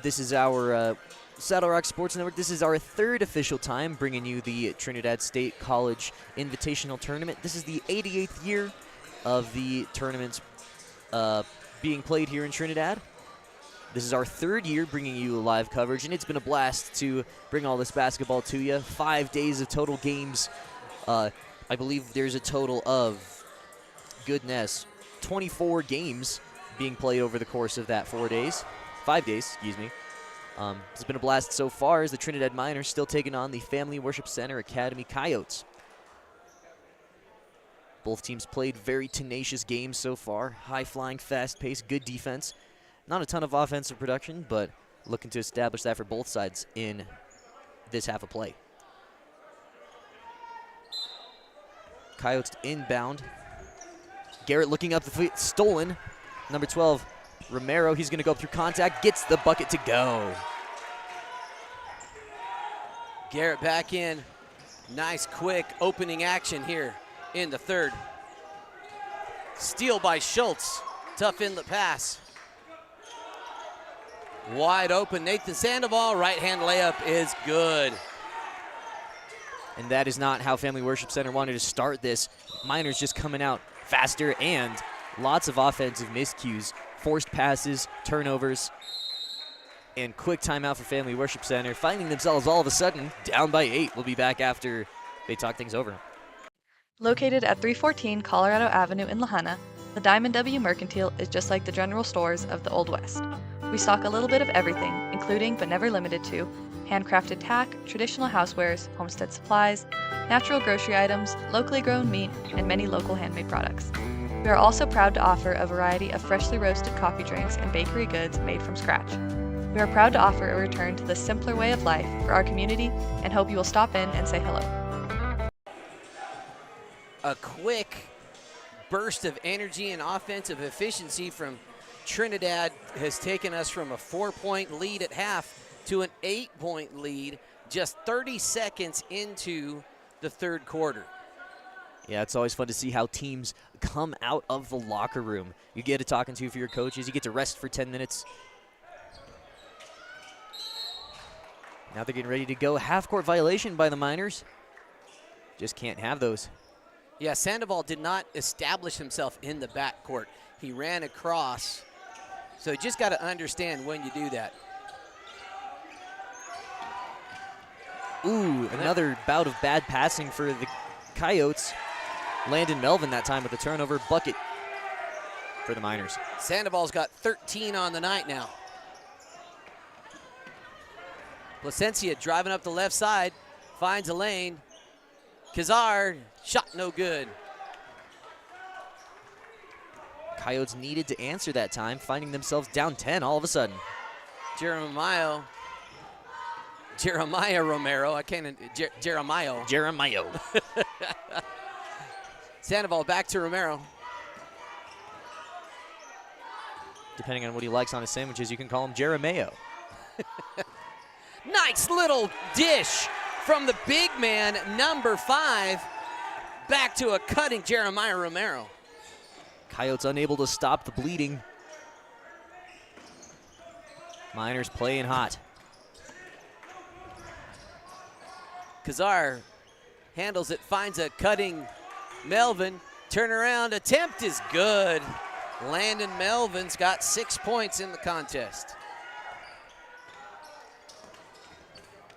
Speaker 2: This is our Saddle Rock Sports Network. This is our third official time bringing you the Trinidad State College Invitational Tournament. This is the 88th year of the tournaments being played here in Trinidad. This is our third year bringing you live coverage, and it's been a blast to bring all this basketball to you. 5 days of total games. I believe there's a total of, 24 games being played over the course of that 5 days, excuse me. It's been a blast so far as the Trinidad Miners still taking on the Family Worship Center Academy Coyotes. Both teams played very tenacious games so far. High-flying, fast-paced, good defense. Not a ton of offensive production, but looking to establish that for both sides in this half of play. Coyotes inbound. Garrett looking up the feet, stolen. Number 12. Romero, he's going to go up through contact, gets the bucket to go.
Speaker 1: Garrett back in. Nice, quick opening action here in the third. Steal by Schultz. Tough inlet pass. Wide open, Nathan Sandoval. Right-hand layup is good.
Speaker 2: And that is not how Family Worship Center wanted to start this. Miners just coming out faster and lots of offensive miscues. Forced passes, turnovers, and quick timeout for Family Worship Center, finding themselves all of a sudden down by 8. We'll be back after they talk things over.
Speaker 8: Located at 314 Colorado Avenue in Lahana, the Diamond W Mercantile is just like the general stores of the Old West. We stock a little bit of everything, including but never limited to handcrafted tack, traditional housewares, homestead supplies, natural grocery items, locally grown meat, and many local handmade products. We are also proud to offer a variety of freshly roasted coffee drinks and bakery goods made from scratch. We are proud to offer a return to the simpler way of life for our community and hope you will stop in and say hello.
Speaker 1: A quick burst of energy and offensive efficiency from Trinidad has taken us from a 4-point lead at half to an 8-point lead just 30 seconds into the third quarter.
Speaker 2: Yeah, it's always fun to see how teams come out of the locker room. You get to talking to for your coaches. You get to rest for 10 minutes. Now they're getting ready to go. Half-court violation by the Miners. Just can't have those.
Speaker 1: Yeah, Sandoval did not establish himself in the backcourt. He ran across. So you just got to understand when you do that.
Speaker 2: Ooh, another bout of bad passing for the Coyotes. Landon Melvin that time with the turnover bucket for the Miners.
Speaker 1: Sandoval's got 13 on the night now. Placencia driving up the left side, finds a lane. Kazar, shot no good.
Speaker 2: Coyotes needed to answer that time, finding themselves down 10 all of a sudden.
Speaker 1: Jeremiah Romero,
Speaker 2: Jeremiah.
Speaker 1: Sandoval back to Romero.
Speaker 2: Depending on what he likes on his sandwiches, you can call him Jeremiah.
Speaker 1: Nice little dish from the big man, number 5, back to a cutting Jeremiah Romero.
Speaker 2: Coyotes unable to stop the bleeding. Miners playing hot.
Speaker 1: Kazar handles it, finds a cutting Melvin. Turnaround attempt is good. Landon Melvin's got 6 points in the contest.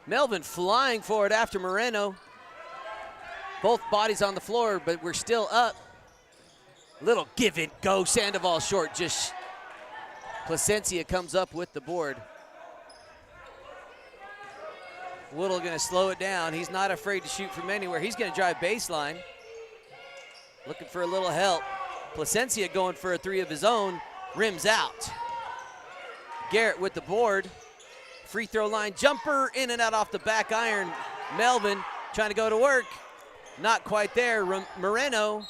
Speaker 1: Melvin flying forward after Moreno. Both bodies on the floor, but we're still up. Little give and go, Sandoval short. Just Placencia comes up with the board. Whittle gonna slow it down. He's not afraid to shoot from anywhere. He's gonna drive baseline. Looking for a little help. Placencia going for a 3 of his own. Rims out. Garrett with the board. Free throw line jumper, in and out off the back iron. Melvin trying to go to work. Not quite there. Moreno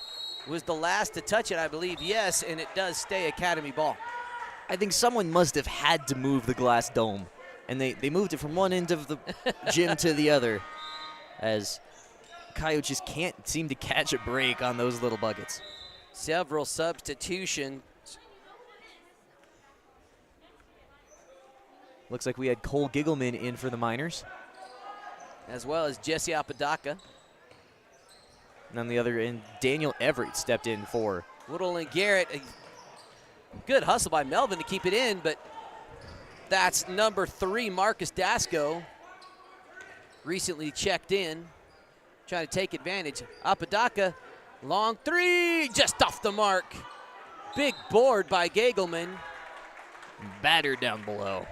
Speaker 1: was the last to touch it, I believe. Yes, and it does stay Academy ball.
Speaker 2: I think someone must have had to move the glass dome, and they moved it from one end of the gym to the other, as Coyotes just can't seem to catch a break on those little buckets.
Speaker 1: Several substitutions.
Speaker 2: Looks like we had Cole Giggleman in for the Miners.
Speaker 1: As well as Jesse Apodaca.
Speaker 2: And on the other end, Daniel Everett stepped in for
Speaker 1: Whittle and Garrett. A good hustle by Melvin to keep it in, but that's number 3, Marcus Dasco. Recently checked in, trying to take advantage. Apodaca, long 3, just off the mark. Big board by Gagelman.
Speaker 2: battered down below.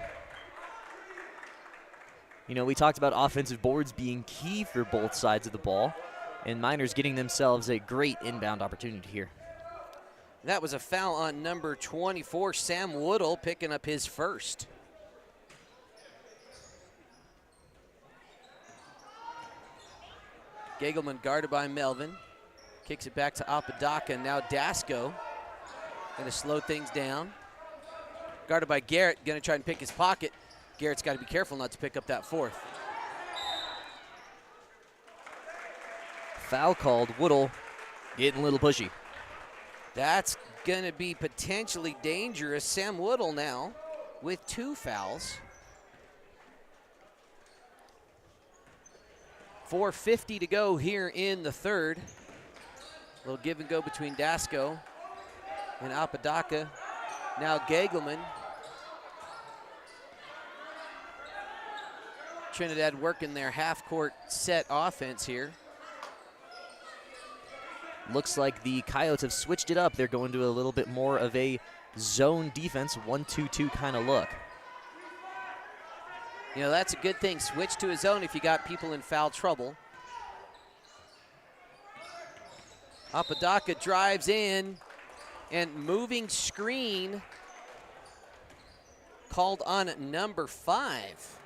Speaker 2: You know, we talked about offensive boards being key for both sides of the ball, and Miners getting themselves a great inbound opportunity here.
Speaker 1: That was a foul on number 24, Sam Woodall, picking up his first. Gagelman guarded by Melvin. Kicks it back to Apodaca. Now Dasco going to slow things down. Guarded by Garrett, going to try and pick his pocket. Garrett's got to be careful not to pick up that fourth.
Speaker 2: Foul called. Woodall getting a little pushy.
Speaker 1: That's going to be potentially dangerous. Sam Woodall now with 2 fouls. 4:50 to go here in the third. A little give and go between Dasco and Apodaca. Now Gagelman. Trinidad working their half-court set offense here.
Speaker 2: Looks like the Coyotes have switched it up. They're going to a little bit more of a zone defense, 1-2-2 kind of look.
Speaker 1: You know, that's a good thing. Switch to a zone if you got people in foul trouble. Apodaca drives in, and moving screen called on number 5.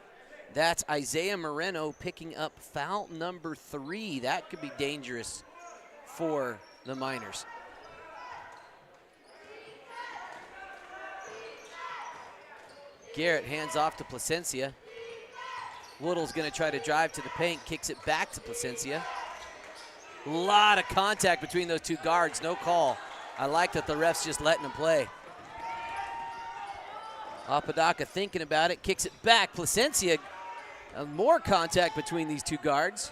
Speaker 1: That's Isaiah Moreno picking up foul number 3. That could be dangerous for the Miners. Garrett hands off to Placencia. Woodall's going to try to drive to the paint, kicks it back to Placencia. A lot of contact between those two guards. No call. I like that the ref's just letting them play. Apodaca thinking about it, kicks it back. Placencia, more contact between these two guards.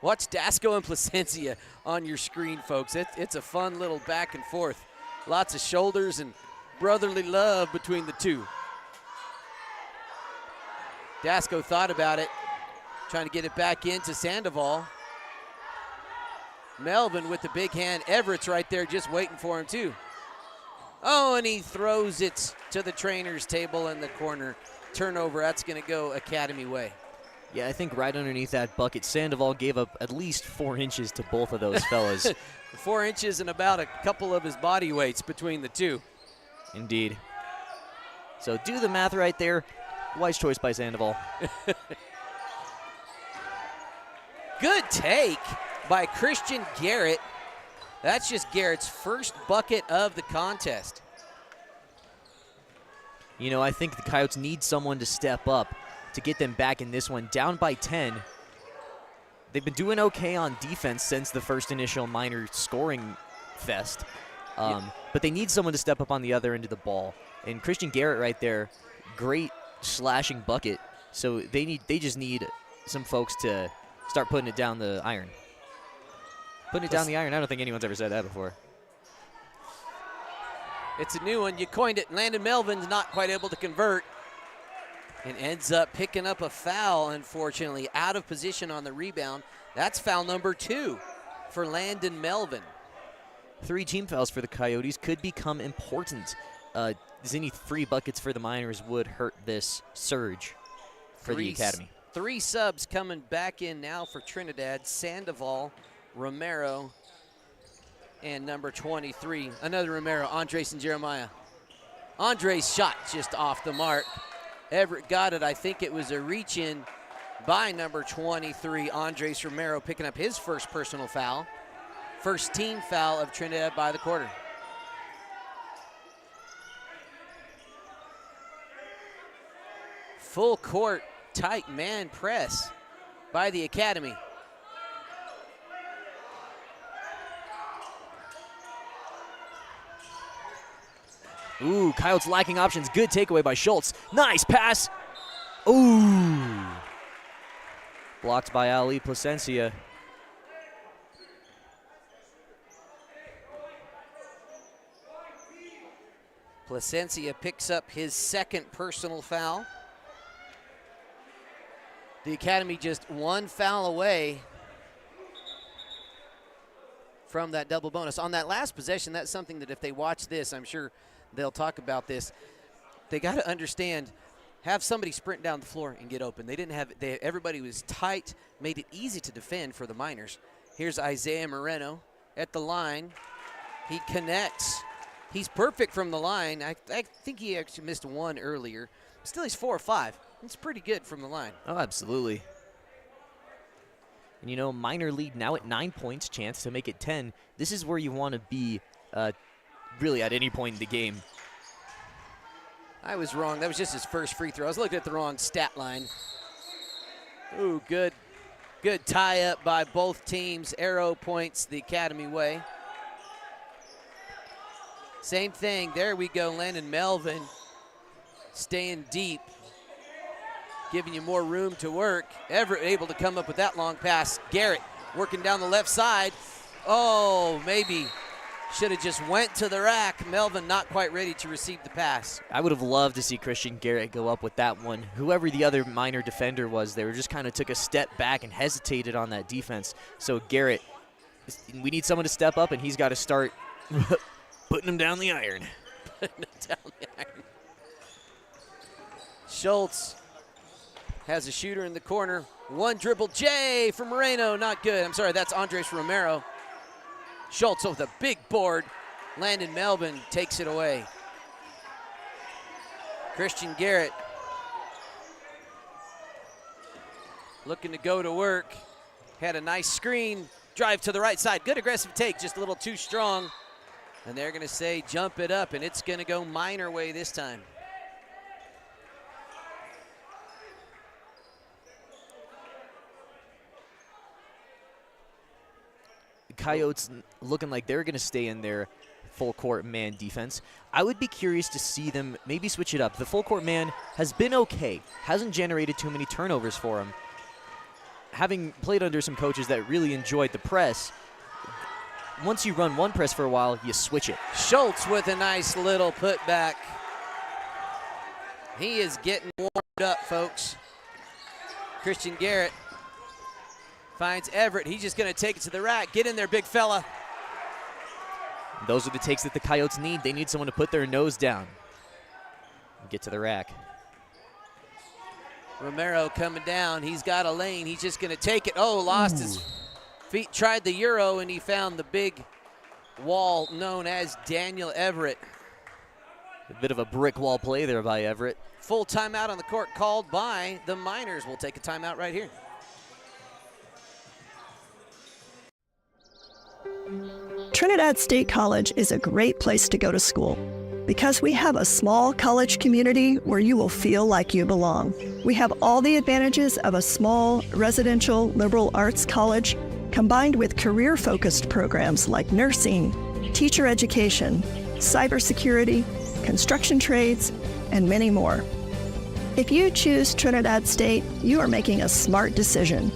Speaker 1: Watch Dasco and Placencia on your screen, folks. It's a fun little back and forth. Lots of shoulders and brotherly love between the two. Dasco thought about it, trying to get it back into Sandoval. Melvin with the big hand. Everett's right there just waiting for him too. Oh, and he throws it to the trainer's table in the corner. Turnover, that's gonna go Academy way.
Speaker 2: Yeah, I think right underneath that bucket, Sandoval gave up at least 4 inches to both of those fellas.
Speaker 1: 4 inches and about a couple of his body weights between the two.
Speaker 2: Indeed. So do the math right there. Wise choice by Sandoval.
Speaker 1: Good take by Christian Garrett. That's just Garrett's first bucket of the contest.
Speaker 2: You know, I think the Coyotes need someone to step up to get them back in this one. Down by 10. They've been doing okay on defense since the first initial minor scoring fest. But they need someone to step up on the other end of the ball. And Christian Garrett right there, great slashing bucket. So they just need some folks to start putting it down the iron. Putting it down the iron, I don't think anyone's ever said that before.
Speaker 1: It's a new one. You coined it. Landon Melvin's not quite able to convert and ends up picking up a foul, unfortunately, out of position on the rebound. That's foul number 2 for Landon Melvin.
Speaker 2: 3 team fouls for the Coyotes could become important. Any 3 buckets for the Miners would hurt this surge for the Academy.
Speaker 1: 3 subs coming back in now for Trinidad. Sandoval, Romero, and number 23. Another Romero, Andres and Jeremiah. Andres' shot just off the mark. Everett got it. I think it was a reach-in by number 23, Andres Romero, picking up his first personal foul. First team foul of Trinidad by the quarter. Full court, tight man press by the Academy.
Speaker 2: Ooh, Coyotes lacking options. Good takeaway by Schultz. Nice pass. Ooh. Blocked by Ali Placencia.
Speaker 1: Placencia picks up his second personal foul. The Academy just 1 foul away from that double bonus. On that last possession, that's something that if they watch this, I'm sure they'll talk about this. They got to understand, have somebody sprint down the floor and get open. They didn't have, everybody was tight, made it easy to defend for the Miners. Here's Isaiah Moreno at the line. He connects. He's perfect from the line. I think he actually missed 1 earlier. Still, he's 4 or 5. It's pretty good from the line.
Speaker 2: Oh, absolutely. And, you know, Miner lead now at 9 points, chance to make it 10. This is where you want to be really at any point in the game.
Speaker 1: I was wrong. That was just his first free throw. I was looking at the wrong stat line. Ooh, good tie-up by both teams. Arrow points the Academy way. Same thing. There we go. Landon Melvin staying deep, giving you more room to work. Everett able to come up with that long pass. Garrett working down the left side. Oh, maybe should have just went to the rack. Melvin not quite ready to receive the pass.
Speaker 2: I would have loved to see Christian Garrett go up with that one. Whoever the other Miner defender was, they just kind of took a step back and hesitated on that defense. So Garrett, we need someone to step up, and he's got to start putting him down the iron.
Speaker 1: Schultz has a shooter in the corner. 1 dribble J from Moreno, not good. I'm sorry, that's Andres Romero. Schultz with a big board. Landon Melvin takes it away. Christian Garrett looking to go to work. Had a nice screen. Drive to the right side. Good aggressive take, just a little too strong. And they're going to say jump it up, and it's going to go Miner way this time.
Speaker 2: Coyotes looking like they're going to stay in their full court man defense. I would be curious to see them maybe switch it up. The full court man has been okay, hasn't generated too many turnovers for him. Having played under some coaches that really enjoyed the press, once you run one press for a while, you switch it.
Speaker 1: Schultz with a nice little putback. He is getting warmed up, folks. Christian Garrett finds Everett. He's just going to take it to the rack. Get in there, big fella.
Speaker 2: Those are the takes that the Coyotes need. They need someone to put their nose down and get to the rack.
Speaker 1: Romero coming down. He's got a lane. He's just going to take it. Oh, lost his feet. Tried the Euro, and he found the big wall known as Daniel Everett.
Speaker 2: A bit of a brick wall play there by Everett.
Speaker 1: Full timeout on the court called by the Miners. We'll take a timeout right here.
Speaker 4: Trinidad State College is a great place to go to school because we have a small college community where you will feel like you belong. We have all the advantages of a small residential liberal arts college combined with career-focused programs like nursing, teacher education, cybersecurity, construction trades, and many more. If you choose Trinidad State, you are making a smart decision.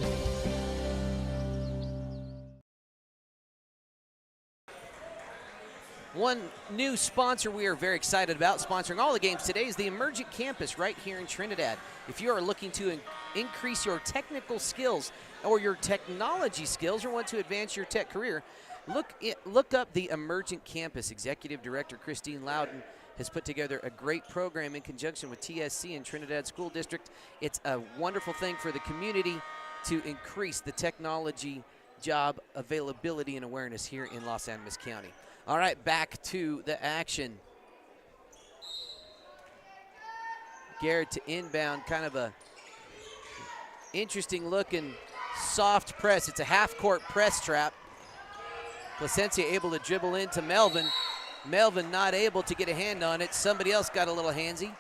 Speaker 1: One new sponsor we are very excited about sponsoring all the games today is the Emergent Campus right here in Trinidad. If you are looking to increase your technical skills or your technology skills or want to advance your tech career, look up the Emergent Campus. Executive Director Christine Loudon has put together a great program in conjunction with TSC and Trinidad School District. It's a wonderful thing for the community to increase the technology job availability and awareness here in Los Animas County. All right, back to the action. Garrett to inbound, kind of a interesting looking soft press. It's a half-court press trap. Placencia able to dribble into Melvin. Melvin not able to get a hand on it. Somebody else got a little handsy.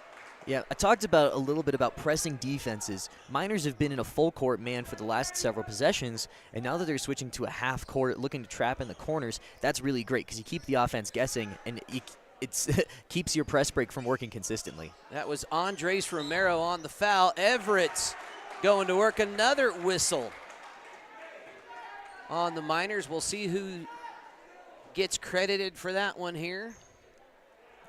Speaker 2: Yeah, I talked about a little bit about pressing defenses. Miners have been in a full court man for the last several possessions, and now that they're switching to a half court, looking to trap in the corners, that's really great because you keep the offense guessing, and it keeps your press break from working consistently.
Speaker 1: That was Andres Romero on the foul. Everett's going to work another whistle on the Miners. We'll see who gets credited for that one here.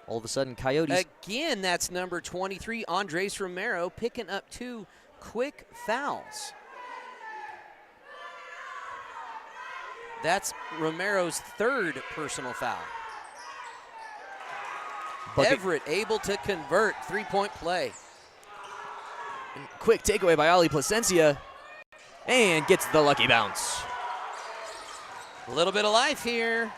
Speaker 2: All of a sudden, Coyotes.
Speaker 1: Again, that's number 23, Andres Romero, picking up 2 quick fouls. That's Romero's 3rd personal foul. Everett able to convert, 3-point play.
Speaker 2: Quick takeaway by Ali Placencia, and gets the lucky bounce.
Speaker 1: A little bit of life here.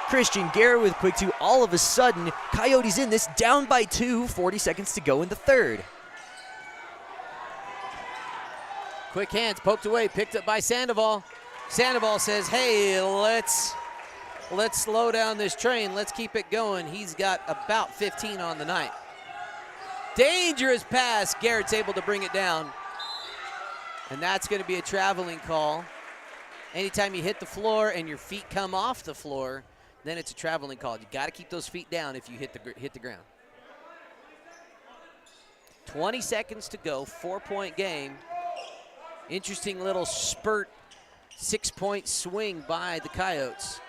Speaker 2: Christian Garrett with quick 2. All of a sudden, Coyotes in this, down by 2, 40 seconds to go in the 3rd.
Speaker 1: Quick hands, poked away, picked up by Sandoval. Sandoval says, hey, let's slow down this train. Let's keep it going. He's got about 15 on the night. Dangerous pass. Garrett's able to bring it down. And that's going to be a traveling call. Anytime you hit the floor and your feet come off the floor, then it's a traveling call. You got to keep those feet down if you hit the ground. 20 seconds to go, 4-point game. Interesting little spurt, 6-point swing by the Coyotes.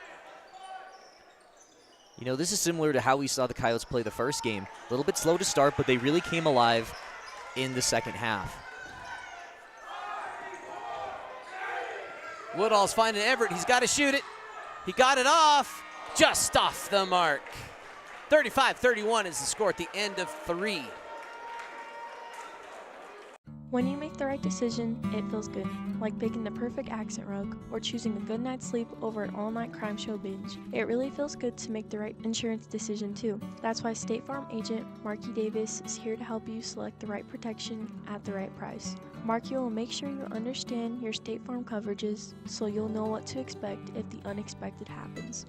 Speaker 2: You know, this is similar to how we saw the Coyotes play the first game. A little bit slow to start, but they really came alive in the second half.
Speaker 1: Woodall's finding Everett. He's got to shoot it. He got it off. Just off the mark. 35-31 is the score at the end of 3.
Speaker 5: When you make the right decision, it feels good, like picking the perfect accent rug or choosing a good night's sleep over an all-night crime show binge. It really feels good to make the right insurance decision too. That's why State Farm agent Marky Davis is here to help you select the right protection at the right price. Marky will make sure you understand your State Farm coverages so you'll know what to expect if the unexpected happens.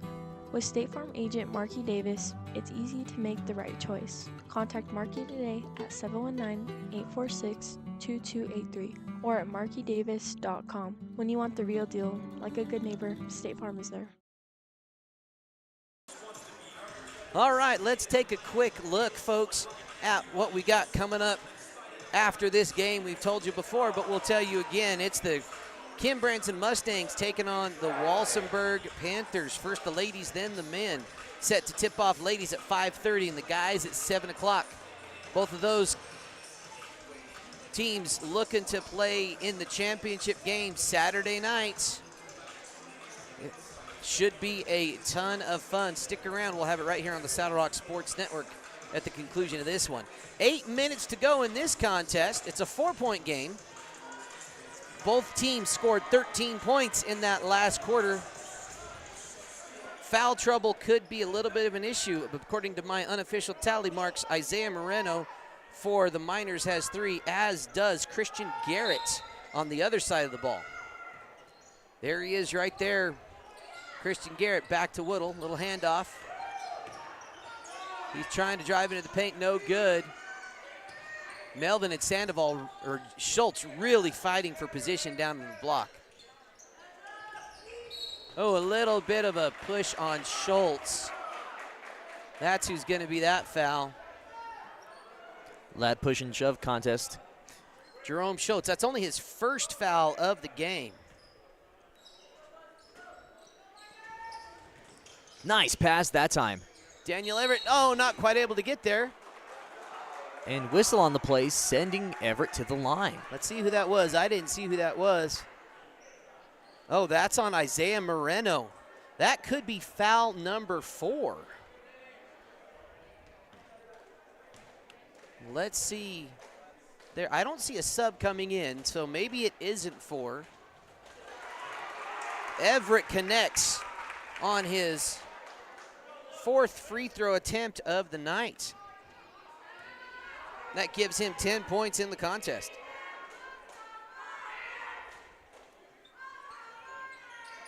Speaker 5: With State Farm agent Marky Davis, it's easy to make the right choice. Contact Marky today at 719-846-2283 or at markydavis.com. When you want the real deal, like a good neighbor, State Farm is there.
Speaker 1: All right, let's take a quick look, folks, at what we got coming up after this game. We've told you before, but we'll tell you again. It's the Kim Branson Mustangs taking on the Walsenburg Panthers. First the ladies, then the men. Set to tip off, ladies at 5:30 and the guys at 7 o'clock. Both of those teams looking to play in the championship game Saturday nights. It should be a ton of fun. Stick around. We'll have it right here on the Saddle Rock Sports Network at the conclusion of this one. 8 minutes to go in this contest. It's a 4-point game. Both teams scored 13 points in that last quarter. Foul trouble could be a little bit of an issue. According to my unofficial tally marks, Isaiah Moreno for the Miners has 3, as does Christian Garrett on the other side of the ball. There he is right there. Christian Garrett back to Woodle, little handoff. He's trying to drive into the paint, no good. Melvin and Sandoval, or Schultz, really fighting for position down in the block. Oh, a little bit of a push on Schultz. That's who's going to be that foul.
Speaker 2: Lad push and shove contest.
Speaker 1: Jerome Schultz, that's only his first foul of the game.
Speaker 2: Nice pass that time.
Speaker 1: Daniel Everett, oh, not quite able to get there.
Speaker 2: And whistle on the play, sending Everett to the line.
Speaker 1: Let's see who that was. I didn't see who that was. Oh, that's on Isaiah Moreno. That could be foul number 4. Let's see. There, I don't see a sub coming in, so maybe it isn't 4. Everett connects on his 4th free throw attempt of the night. That gives him 10 points in the contest.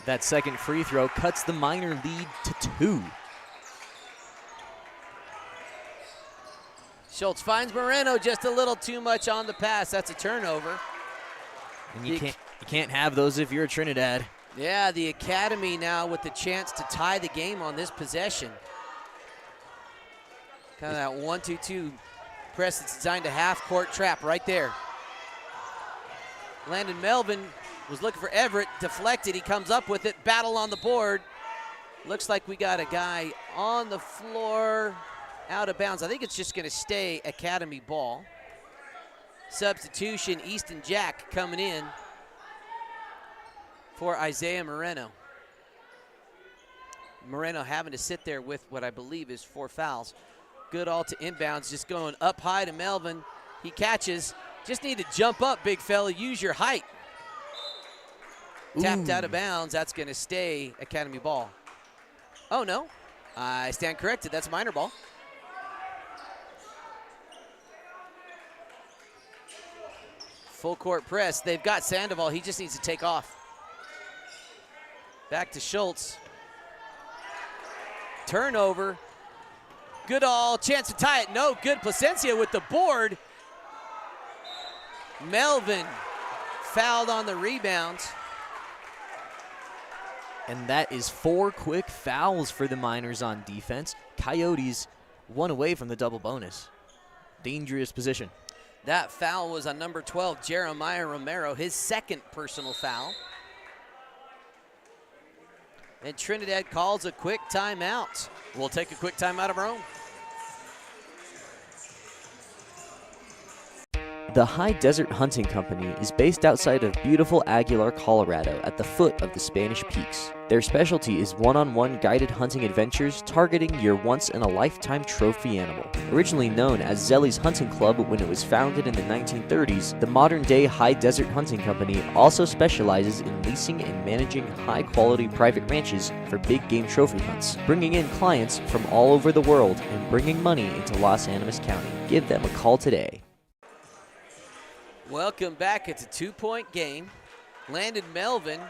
Speaker 2: That second free throw cuts the Miner lead to 2.
Speaker 1: Schultz finds Moreno, just a little too much on the pass. That's a turnover.
Speaker 2: And you can't have those if you're a Trinidad.
Speaker 1: Yeah, the Academy now with the chance to tie the game on this possession. Kind of that 1-2-2 press that's designed a half-court trap right there. Landon Melvin was looking for Everett, deflected, he comes up with it, battle on the board. Looks like we got a guy on the floor, out of bounds. I think it's just gonna stay Academy ball. Substitution, Easton Jack coming in for Isaiah Moreno. Moreno having to sit there with what I believe is 4 fouls. Good all to inbounds, just going up high to Melvin. He catches, just need to jump up, big fella, use your height. Tapped out of bounds, that's gonna stay Academy ball. Oh no, I stand corrected, that's Miner ball. Full court press, they've got Sandoval, he just needs to take off. Back to Schultz. Turnover. Goodall, chance to tie it, no good. Placencia with the board. Melvin fouled on the rebound.
Speaker 2: And that is 4 quick fouls for the Miners on defense. Coyotes 1 away from the double bonus. Dangerous position.
Speaker 1: That foul was on number 12, Jeremiah Romero, his 2nd personal foul. And Trinidad calls a quick timeout. We'll take a quick timeout of our own.
Speaker 2: The High Desert Hunting Company is based outside of beautiful Aguilar, Colorado, at the foot of the Spanish Peaks. Their specialty is one-on-one guided hunting adventures targeting your once-in-a-lifetime trophy animal. Originally known as Zelly's Hunting Club when it was founded in the 1930s, the modern-day High Desert Hunting Company also specializes in leasing and managing high-quality private ranches for big game trophy hunts, bringing in clients from all over the world and bringing money into Los Animas County. Give them a call today.
Speaker 1: Welcome back. It's a 2-point game. Landon Melvin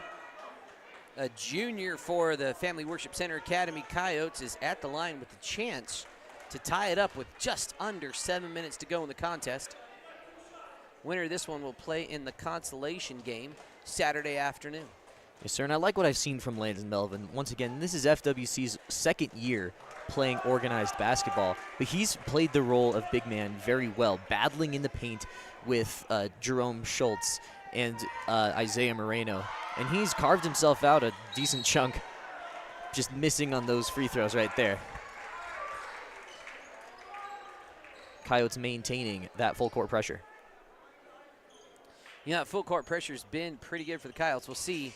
Speaker 1: a junior for the Family Worship Center Academy Coyotes, is at the line with the chance to tie it up with just under 7 minutes to go in the contest. Winner of this one will play in the consolation game Saturday afternoon.
Speaker 2: Yes, sir, and I like what I've seen from Landon Melvin. Once again, this is FWC's second year playing organized basketball, but he's played the role of big man very well, battling in the paint with Jerome Schultz and Isaiah Moreno, and he's carved himself out a decent chunk, just missing on those free throws right there. Coyotes maintaining that full court pressure.
Speaker 1: Yeah, full court pressure's been pretty good for the Coyotes. We'll see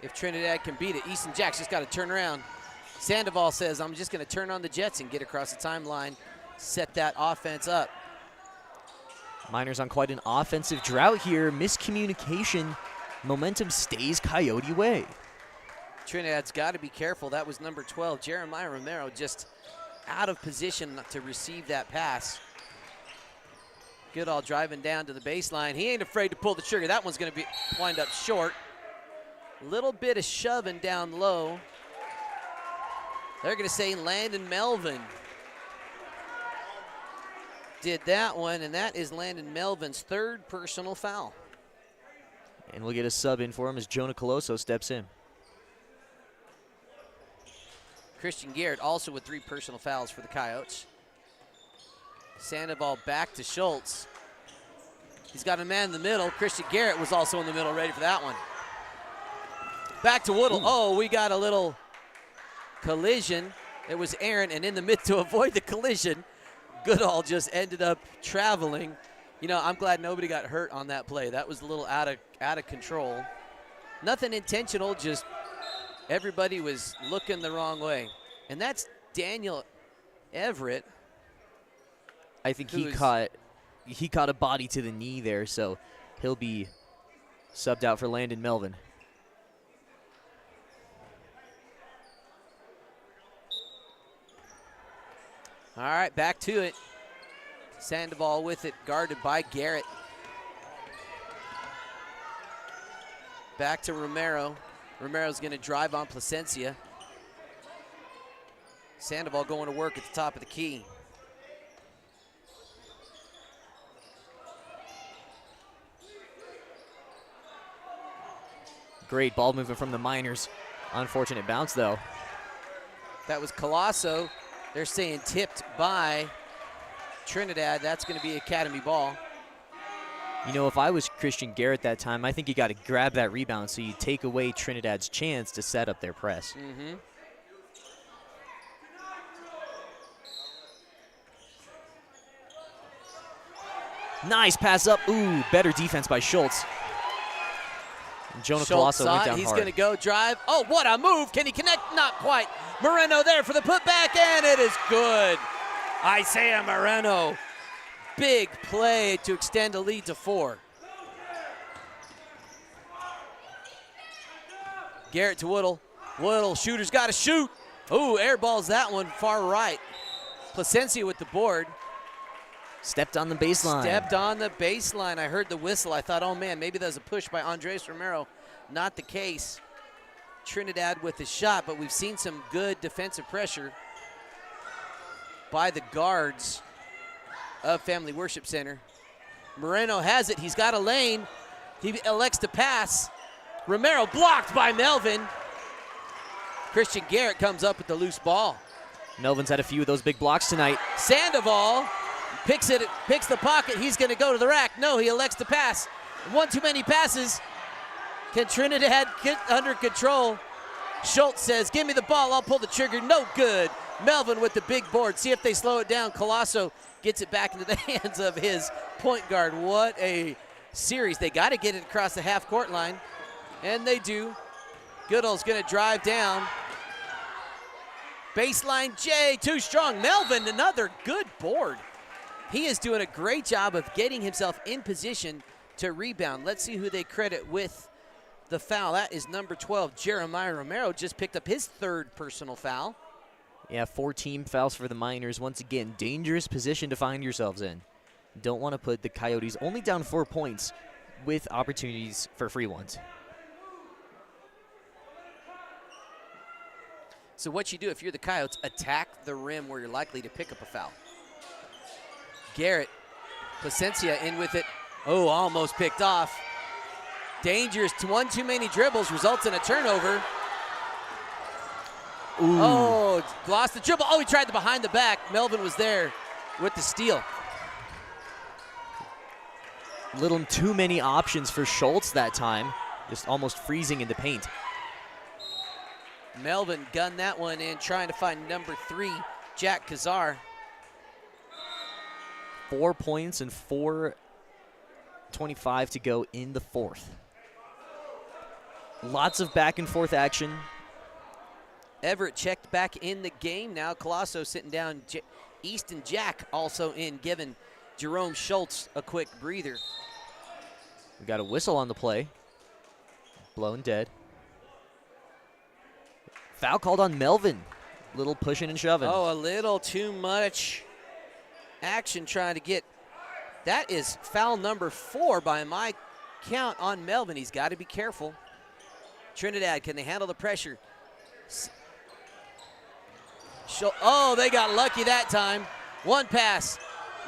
Speaker 1: if Trinidad can beat it. Easton Jack's just got to turn around. Sandoval says, I'm just going to turn on the Jets and get across the timeline, set that offense up.
Speaker 2: Miners on quite an offensive drought here. Miscommunication. Momentum stays Coyote way.
Speaker 1: Trinidad's got to be careful. That was number 12, Jeremiah Romero, just out of position to receive that pass. Goodall driving down to the baseline. He ain't afraid to pull the trigger. That one's going to wind up short. Little bit of shoving down low. They're going to say Landon Melvin did that one, and that is Landon Melvin's third personal foul.
Speaker 2: And we'll get a sub in for him as Jonah Colosso steps in.
Speaker 1: Christian Garrett also with 3 personal fouls for the Coyotes. Sandoval back to Schultz. He's got a man in the middle. Christian Garrett was also in the middle, ready for that one. Back to Woodle. Ooh. Oh, we got a little collision. It was Aaron, and in the mid to avoid the collision, Goodall just ended up traveling. You know, I'm glad nobody got hurt on that play. That was a little out of control. Nothing intentional, just everybody was looking the wrong way. And that's Daniel Everett.
Speaker 2: I think he caught a body to the knee there, so he'll be subbed out for Landon Melvin.
Speaker 1: All right, back to it. Sandoval with it, guarded by Garrett. Back to Romero. Romero's going to drive on Placencia. Sandoval going to work at the top of the key.
Speaker 2: Great ball movement from the Miners. Unfortunate bounce, though.
Speaker 1: That was Colosso. They're saying tipped by Trinidad. That's going to be Academy ball.
Speaker 2: You know, if I was Christian Garrett that time, I think you got to grab that rebound so you take away Trinidad's chance to set up their press.
Speaker 1: Mm-hmm.
Speaker 2: Nice pass up. Ooh, better defense by Schultz. And Jonah Colosso went down
Speaker 1: He's
Speaker 2: hard.
Speaker 1: going to go drive. Oh, what a move. Can he connect? Not quite. Moreno there for the putback, and it is good. Isaiah Moreno. Big play to extend a lead to 4. Garrett to Woodle. Woodle, shooter's got to shoot. Ooh, airballs that one far right. Placencia with the board.
Speaker 2: Stepped on the baseline.
Speaker 1: Stepped on the baseline. I heard the whistle. I thought, oh, man, maybe that was a push by Andres Romero. Not the case. Trinidad with the shot, but we've seen some good defensive pressure by the guards of Family Worship Center. Moreno has it. He's got a lane. He elects to pass. Romero blocked by Melvin. Christian Garrett comes up with the loose ball.
Speaker 2: Melvin's had a few of those big blocks tonight.
Speaker 1: Sandoval picks the pocket. He's going to go to the rack. No, he elects to pass. One too many passes. Can Trinidad get under control? Schultz says, give me the ball. I'll pull the trigger. No good. Melvin with the big board. See if they slow it down. Colosso gets it back into the hands of his point guard. What a series. They got to get it across the half-court line, and they do. Goodall's going to drive down. Baseline J, too strong. Melvin, another good board. He is doing a great job of getting himself in position to rebound. Let's see who they credit with the foul. That is number 12, Jeremiah Romero, just picked up his 3rd personal foul.
Speaker 2: Yeah, 4 team fouls for the Miners. Once again, dangerous position to find yourselves in. Don't want to put the Coyotes only down 4 points with opportunities for free ones.
Speaker 1: So what you do if you're the Coyotes, attack the rim where you're likely to pick up a foul. Garrett, Placencia in with it. Oh, almost picked off. Dangerous, one too many dribbles, results in a turnover.
Speaker 2: Ooh.
Speaker 1: Oh, lost the dribble. Oh, he tried the behind the back. Melvin was there with the steal.
Speaker 2: Little too many options for Schultz that time, just almost freezing in the paint.
Speaker 1: Melvin gunned that one in, trying to find number 3, Jack Kazar.
Speaker 2: 4 points and 4:25 to go in the fourth. Lots of back and forth action.
Speaker 1: Everett checked back in the game. Now Colosso sitting down. Easton Jack also in, giving Jerome Schultz a quick breather.
Speaker 2: We got a whistle on the play. Blown dead. Foul called on Melvin. Little pushing and shoving.
Speaker 1: Oh, a little too much action trying to get. That is foul number 4 by my count on Melvin. He's got to be careful. Trinidad, can they handle the pressure? Oh, they got lucky that time. One pass,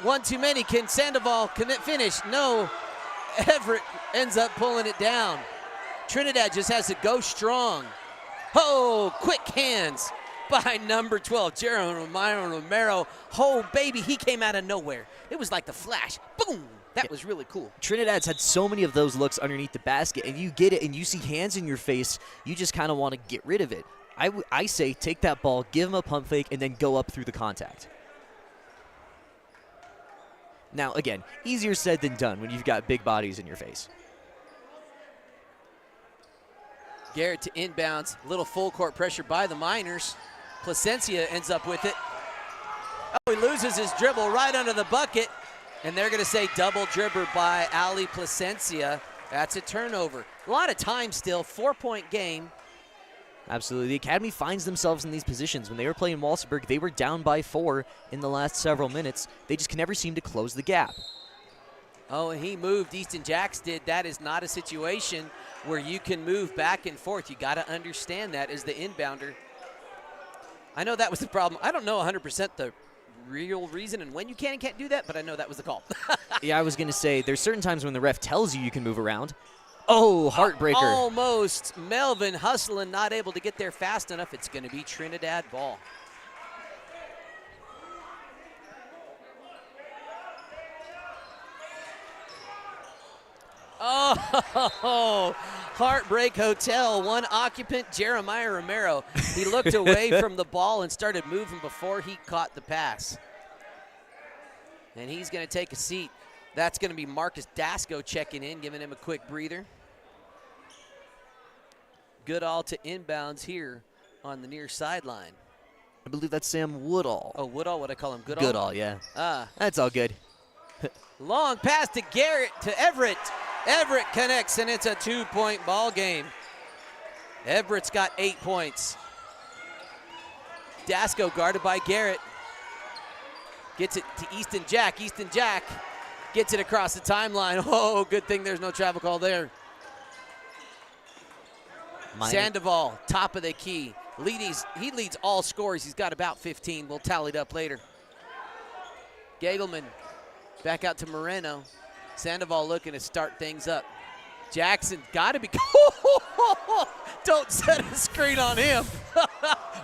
Speaker 1: one too many. Can Sandoval finish? No. Everett ends up pulling it down. Trinidad just has to go strong. Oh, quick hands by number 12, Jeremiah Romero. Oh, baby, he came out of nowhere. It was like the flash. Boom. That was really cool.
Speaker 2: Trinidad's had so many of those looks underneath the basket, and you get it, and you see hands in your face. You just kind of want to get rid of it. I say take that ball, give him a pump fake, and then go up through the contact. Now, again, easier said than done when you've got big bodies in your face.
Speaker 1: Garrett to inbounds. Little full court pressure by the Miners. Placencia ends up with it. Oh, he loses his dribble right under the bucket. And they're going to say double dribble by Ali Placencia. That's a turnover. A lot of time still. 4-point game.
Speaker 2: Absolutely. The Academy finds themselves in these positions. When they were playing Walsenburg, they were down by 4 in the last several minutes. They just can never seem to close the gap.
Speaker 1: Oh, and he moved. Easton Jacks did. That is not a situation where you can move back and forth. You got to understand that as the inbounder. I know that was the problem. I don't know 100% the real reason and when you can and can't do that, but I know that was the call.
Speaker 2: Yeah, I was going to say, there's certain times when the ref tells you can move around. Oh, heartbreaker.
Speaker 1: Almost. Melvin hustling, not able to get there fast enough. It's going to be Trinidad ball. Oh, Heartbreak Hotel, one occupant, Jeremiah Romero. He looked away from the ball and started moving before he caught the pass. And he's going to take a seat. That's going to be Marcus Dasco checking in, giving him a quick breather. Goodall to inbounds here on the near sideline.
Speaker 2: I believe that's Sam Woodall.
Speaker 1: Oh, Woodall, what I call him? Goodall?
Speaker 2: Goodall, yeah. That's all good.
Speaker 1: Long pass to Garrett, to Everett. Everett connects, and it's a 2-point ball game. Everett's got 8 points. Dasco guarded by Garrett. Gets it to Easton Jack. Easton Jack gets it across the timeline. Oh, good thing there's no travel call there. Sandoval, top of the key. He leads all scorers. He's got about 15. We'll tally it up later. Gagelman back out to Moreno. Sandoval looking to start things up. Jackson got to be. Don't set a screen on him.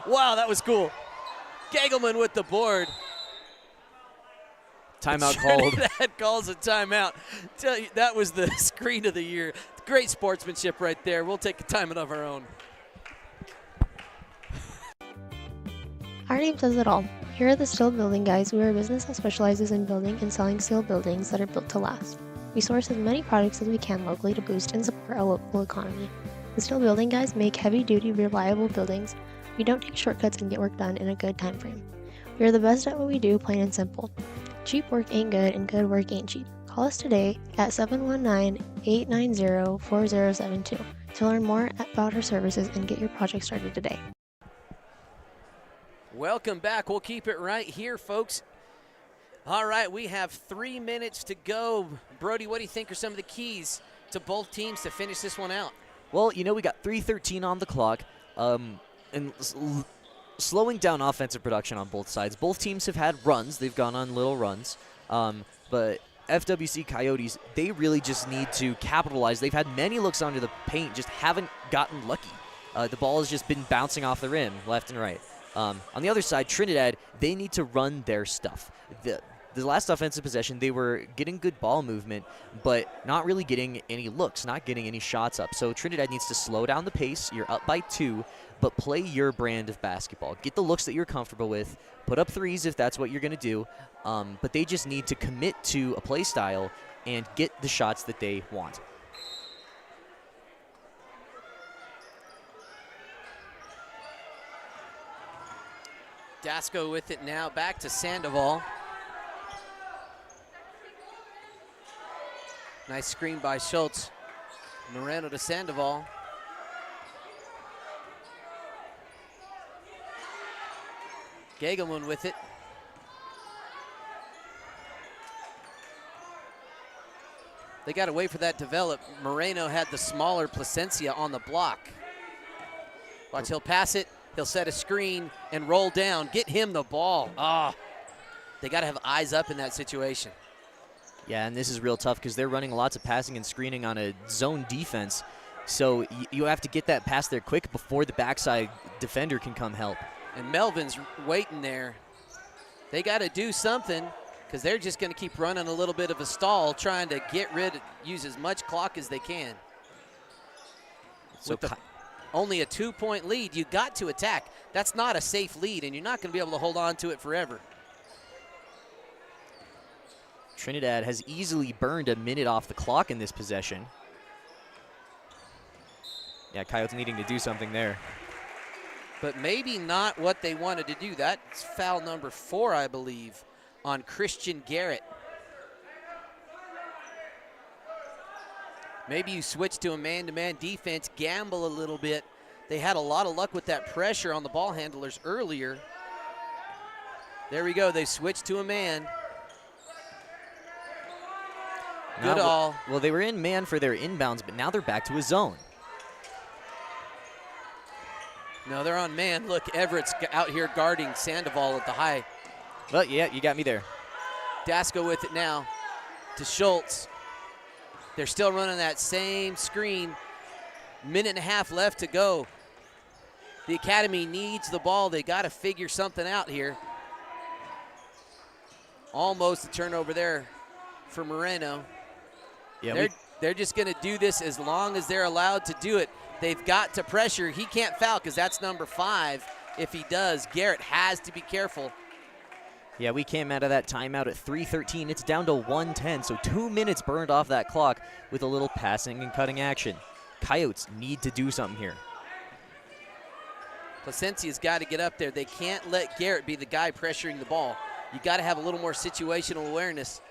Speaker 1: Wow, that was cool. Gagelman with the board.
Speaker 2: Timeout called.
Speaker 1: That calls a timeout. Tell you, that was the screen of the year. Great sportsmanship right there. We'll take a timeout of our own.
Speaker 6: Our name says it all. Here at the Steel Building Guys, we are a business that specializes in building and selling steel buildings that are built to last. We source as many products as we can locally to boost and support our local economy. The Steel Building Guys make heavy-duty, reliable buildings. We don't take shortcuts and get work done in a good time frame. We are the best at what we do, plain and simple. Cheap work ain't good, and good work ain't cheap. Call us today at 719-890-4072 to learn more about our services and get your project started today.
Speaker 1: Welcome back. We'll keep it right here, folks. All right, we have 3 minutes to go. Brody, what do you think are some of the keys to both teams to finish this one out?
Speaker 2: Well, you know, we got 3:13 on the clock, and slowing down offensive production on both sides. Both teams have had runs. They've gone on little runs. But FWC Coyotes, they really just need to capitalize. They've had many looks onto the paint, just haven't gotten lucky. The ball has just been bouncing off the rim left and right. On the other side, Trinidad, they need to run their stuff. The last offensive possession, they were getting good ball movement, but not really getting any looks, not getting any shots up. So Trinidad needs to slow down the pace. You're up by 2, but play your brand of basketball. Get the looks that you're comfortable with. Put up threes if that's what you're going to do. But they just need to commit to a play style and get the shots that they want.
Speaker 1: Dasco with it now, back to Sandoval. Nice screen by Schultz. Moreno to Sandoval. Gagelman with it. They got to wait for that to develop. Moreno had the smaller Placencia on the block. Watch, he'll pass it. He'll set a screen and roll down. Get him the ball. They got to have eyes up in that situation.
Speaker 2: Yeah, and this is real tough because they're running lots of passing and screening on a zone defense. So you have to get that pass there quick before the backside defender can come help.
Speaker 1: And Melvin's waiting there. They got to do something because they're just going to keep running a little bit of a stall, trying to use as much clock as they can.
Speaker 2: So
Speaker 1: only a 2-point lead, you got to attack. That's not a safe lead, and you're not going to be able to hold on to it forever.
Speaker 2: Trinidad has easily burned a minute off the clock in this possession. Yeah, Coyotes needing to do something there.
Speaker 1: But maybe not what they wanted to do. That's foul number 4, I believe, on Christian Garrett. Maybe you switch to a man-to-man defense, gamble a little bit. They had a lot of luck with that pressure on the ball handlers earlier. There we go. They switched to a man. Good all.
Speaker 2: Well, they were in man for their inbounds, but now they're back to a zone.
Speaker 1: No, they're on man. Look, Everett's out here guarding Sandoval at the high.
Speaker 2: Well, yeah, you got me there.
Speaker 1: Dasco with it now to Schultz. They're still running that same screen. Minute and a half left to go. The Academy needs the ball. They got to figure something out here. Almost a turnover there for Moreno.
Speaker 2: Yeah,
Speaker 1: they're just going to do this as long as they're allowed to do it. They've got to pressure. He can't foul because that's number 5. If he does, Garrett has to be careful.
Speaker 2: Yeah, we came out of that timeout at 3:13. It's down to 1:10, so 2 minutes burned off that clock with a little passing and cutting action. Coyotes need to do something here.
Speaker 1: Placencia's got to get up there. They can't let Garrett be the guy pressuring the ball. You got to have a little more situational awareness.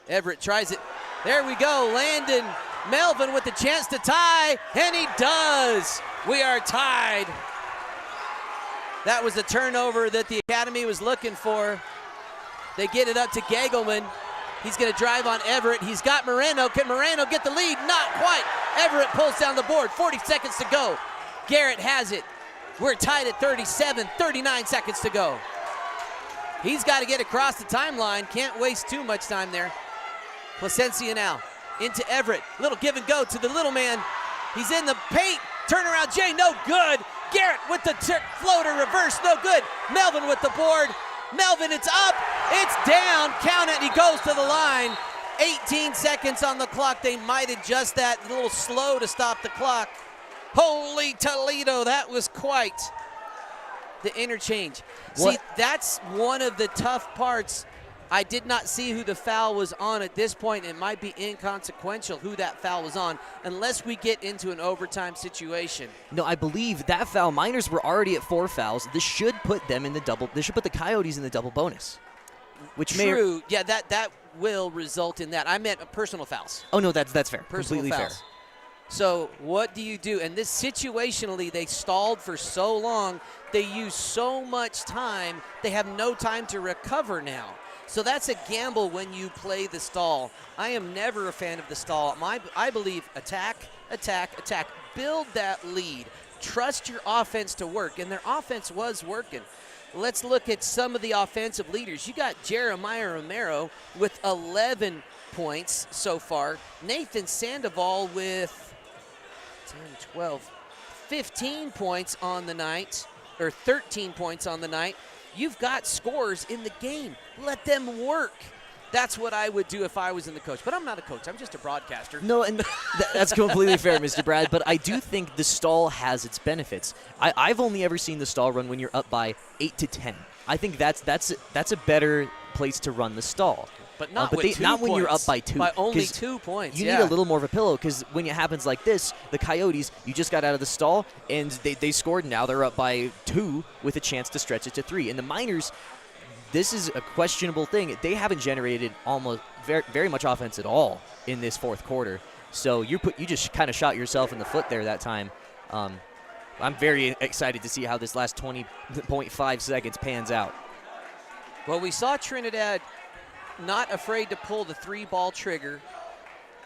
Speaker 1: Everett tries it. There we go. Landon Melvin with the chance to tie, and he does. We are tied. That was the turnover that the Academy was looking for. They get it up to Gagelman. He's going to drive on Everett. He's got Moreno. Can Moreno get the lead? Not quite. Everett pulls down the board. 40 seconds to go. Garrett has it. We're tied at 37, 39 seconds to go. He's got to get across the timeline. Can't waste too much time there. Placencia now into Everett. Little give and go to the little man. He's in the paint. Turnaround Jay, no good. Garrett with the floater reverse, no good. Melvin with the board. Melvin, it's up. It's down. Count it. He goes to the line. 18 seconds on the clock. They might adjust that a little slow to stop the clock. Holy Toledo, that was quite the interchange.
Speaker 2: What?
Speaker 1: See, that's one of the tough parts. I did not see who the foul was on at this point. It might be inconsequential who that foul was on unless we get into an overtime situation.
Speaker 2: No, I believe that foul, Miners were already at 4 fouls. This should put them in the double. This should put the Coyotes in the double bonus. Which
Speaker 1: True. Yeah, that will result in that. I meant personal fouls.
Speaker 2: Oh, no, that's fair.
Speaker 1: Personal
Speaker 2: Completely
Speaker 1: fouls.
Speaker 2: fair.
Speaker 1: So what do you do? And this situationally, they stalled for so long. They used so much time. They have no time to recover now. So that's a gamble when you play the stall. I am never a fan of the stall. I believe attack, attack, attack. Build that lead. trust your offense to work, and their offense was working. Let's look at some of the offensive leaders. You got Jeremiah Romero with 11 points so far. Nathan Sandoval with 10, 12, 15 points on the night, or 13 points on the night. You've got scores in the game. Let them work. That's what I would do if I was in the coach. But I'm not a coach. I'm just a broadcaster.
Speaker 2: No, and that's completely fair, Mr. Brad. But I do think the stall has its benefits. I've only ever seen the stall run when you're up by 8 to 10. I think that's a better place to run the stall.
Speaker 1: But not
Speaker 2: not when you're up by 2.
Speaker 1: By only 2 points.
Speaker 2: You need a little more of a pillow, because when it happens like this, the Coyotes, you just got out of the stall and they scored. Now they're up by 2 with a chance to stretch it to 3. And the Miners, this is a questionable thing. They haven't generated almost very much offense at all in this fourth quarter. So you just kind of shot yourself in the foot there that time. I'm very excited to see how this last 20.5 seconds pans out.
Speaker 1: Well, we saw Trinidad not afraid to pull the 3-ball trigger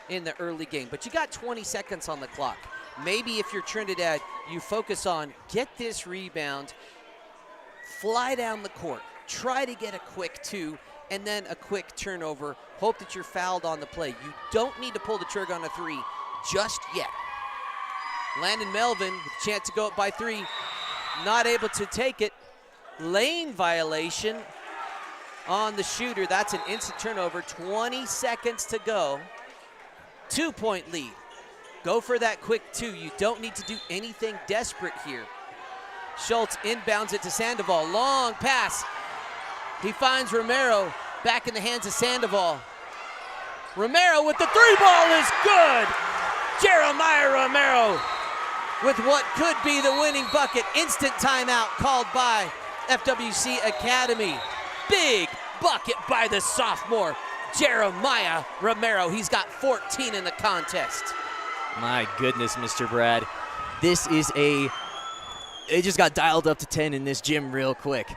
Speaker 1: in the early game, but you got 20 seconds on the clock. Maybe if you're Trinidad, you focus on get this rebound, fly down the court, try to get a quick 2, and then a quick turnover. Hope that you're fouled on the play. You don't need to pull the trigger on a 3 just yet. Landon Melvin with a chance to go up by 3, not able to take it. Lane violation on the shooter. That's an instant turnover. 20 seconds to go. 2-point lead. Go for that quick 2. You don't need to do anything desperate here. Schultz inbounds it to Sandoval. Long pass. He finds Romero. Back in the hands of Sandoval. Romero with the 3-ball is good. Jeremiah Romero with what could be the winning bucket. Instant timeout called by FWC Academy. Big bucket by the sophomore, Jeremiah Romero. He's got 14 in the contest.
Speaker 2: My goodness, Mr. Brad. This is it just got dialed up to 10 in this gym real quick.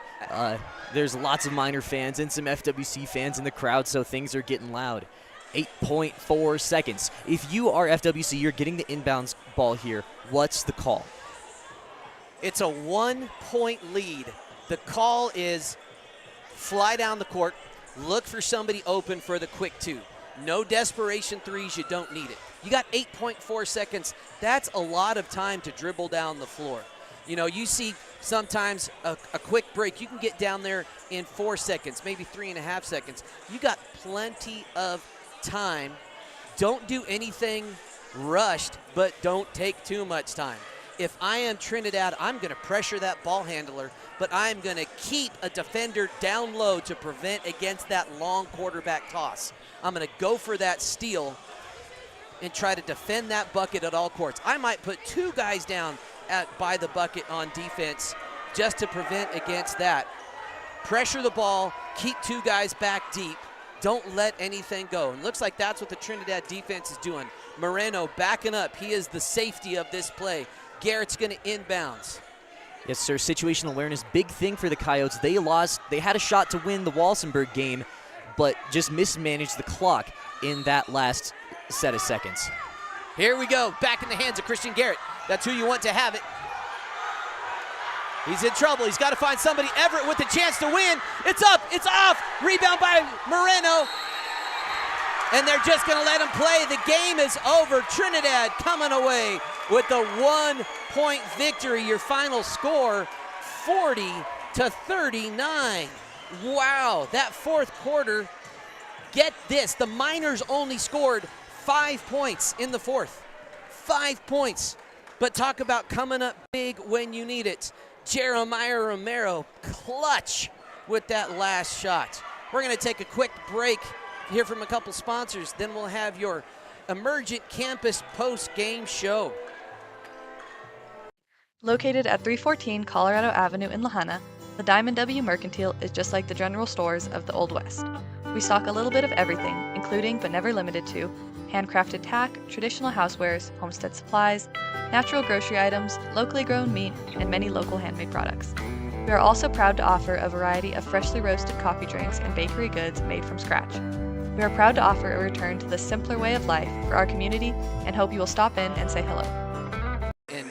Speaker 2: There's lots of Miner fans and some FWC fans in the crowd, so things are getting loud. 8.4 seconds. If you are FWC, you're getting the inbounds ball here. What's the call?
Speaker 1: It's a 1-point lead. The call is fly down the court, look for somebody open for the quick 2. No desperation 3s, you don't need it. You got 8.4 seconds. That's a lot of time to dribble down the floor. You know, you see sometimes a quick break. You can get down there in 4 seconds, maybe 3.5 seconds. You got plenty of time. Don't do anything rushed, but don't take too much time. If I am Trinidad, I'm going to pressure that ball handler, but I'm going to keep a defender down low to prevent against that long quarterback toss. I'm going to go for that steal and try to defend that bucket at all courts. I might put 2 guys down by the bucket on defense just to prevent against that. Pressure the ball, keep 2 guys back deep. Don't let anything go. And looks like that's what the Trinidad defense is doing. Moreno backing up. He is the safety of this play. Garrett's going to inbounds.
Speaker 2: Yes, sir. Situational awareness, big thing for the Coyotes. They had a shot to win the Walsenburg game, but just mismanaged the clock in that last set of seconds.
Speaker 1: Here we go. Back in the hands of Christian Garrett. That's who you want to have it. He's in trouble. He's got to find somebody. Everett with a chance to win. It's up. It's off. Rebound by Moreno. And they're just going to let him play. The game is over. Trinidad coming away with the 1-point victory. Your final score, 40-39. Wow, that fourth quarter, get this, the Miners only scored 5 points in the fourth. 5 points. But talk about coming up big when you need it. Jeremiah Romero, clutch with that last shot. We're going to take a quick break, hear from a couple sponsors, then we'll have your Emergent Campus post-game show.
Speaker 8: Located at 314 Colorado Avenue in Lahaina, the Diamond W Mercantile is just like the general stores of the Old West. We stock a little bit of everything, including but never limited to handcrafted tack, traditional housewares, homestead supplies, natural grocery items, locally grown meat, and many local handmade products. We are also proud to offer a variety of freshly roasted coffee drinks and bakery goods made from scratch. We are proud to offer a return to the simpler way of life for our community and hope you will stop in and say hello.
Speaker 1: And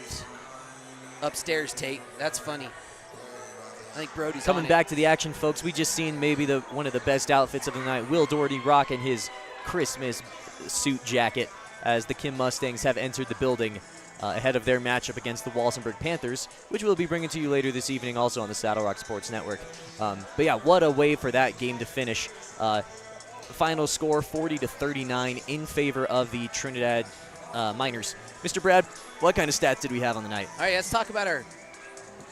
Speaker 1: upstairs, Tate. That's funny. I think Brody's
Speaker 2: Coming
Speaker 1: on it.
Speaker 2: back to the action, folks, we just seen maybe one of the best outfits of the night. Will Doherty rocking his Christmas suit jacket as the Kim Mustangs have entered the building ahead of their matchup against the Walsenburg Panthers, which we'll be bringing to you later this evening also on the Saddle Rock Sports Network. But yeah, what a way for that game to finish. Final score 40-39 in favor of the Trinidad Miners. Mr. Brad, what kind of stats did we have on the night?
Speaker 1: All right, let's talk about our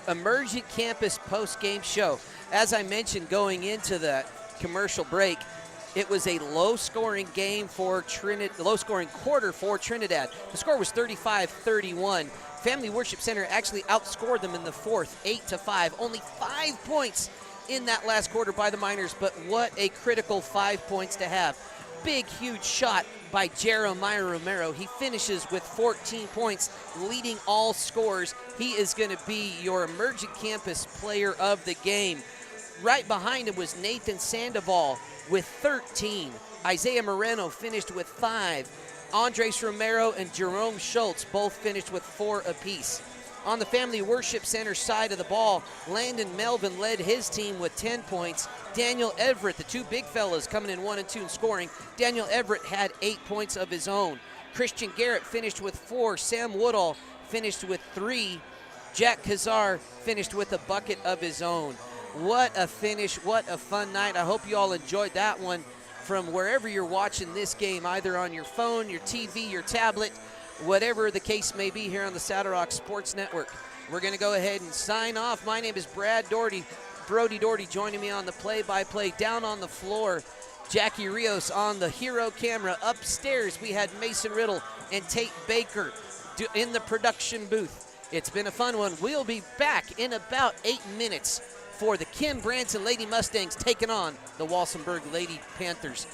Speaker 1: Emergent Campus post-game show. As I mentioned going into the commercial break, it was a low-scoring game for Trinidad, low-scoring quarter for Trinidad. The score was 35-31. Family Worship Center actually outscored them in the fourth, 8-5. Only 5 points in that last quarter by the Miners, but what a critical 5 points to have. Big, huge shot by Jeremiah Romero. He finishes with 14 points, leading all scorers. He is going to be your Emergent Campus player of the game. Right behind him was Nathan Sandoval with 13. Isaiah Moreno finished with 5. Andres Romero and Jerome Schultz both finished with 4 apiece. On the Family Worship Center side of the ball, Landon Melvin led his team with 10 points. Daniel Everett, the two big fellas coming in 1 and 2 and scoring. Daniel Everett had 8 points of his own. Christian Garrett finished with 4. Sam Woodall finished with 3. Jack Kazar finished with a bucket of his own. What a finish, what a fun night. I hope you all enjoyed that one from wherever you're watching this game, either on your phone, your TV, your tablet, whatever the case may be here on the Saddle Rock Sports Network. We're going to go ahead and sign off. My name is Brad Doherty. Brody Doherty joining me on the play-by-play. Down on the floor, Jackie Rios on the hero camera. Upstairs, we had Mason Riddle and Tate Baker in the production booth. It's been a fun one. We'll be back in about 8 minutes for the Kim Branson Lady Mustangs taking on the Walsenburg Lady Panthers.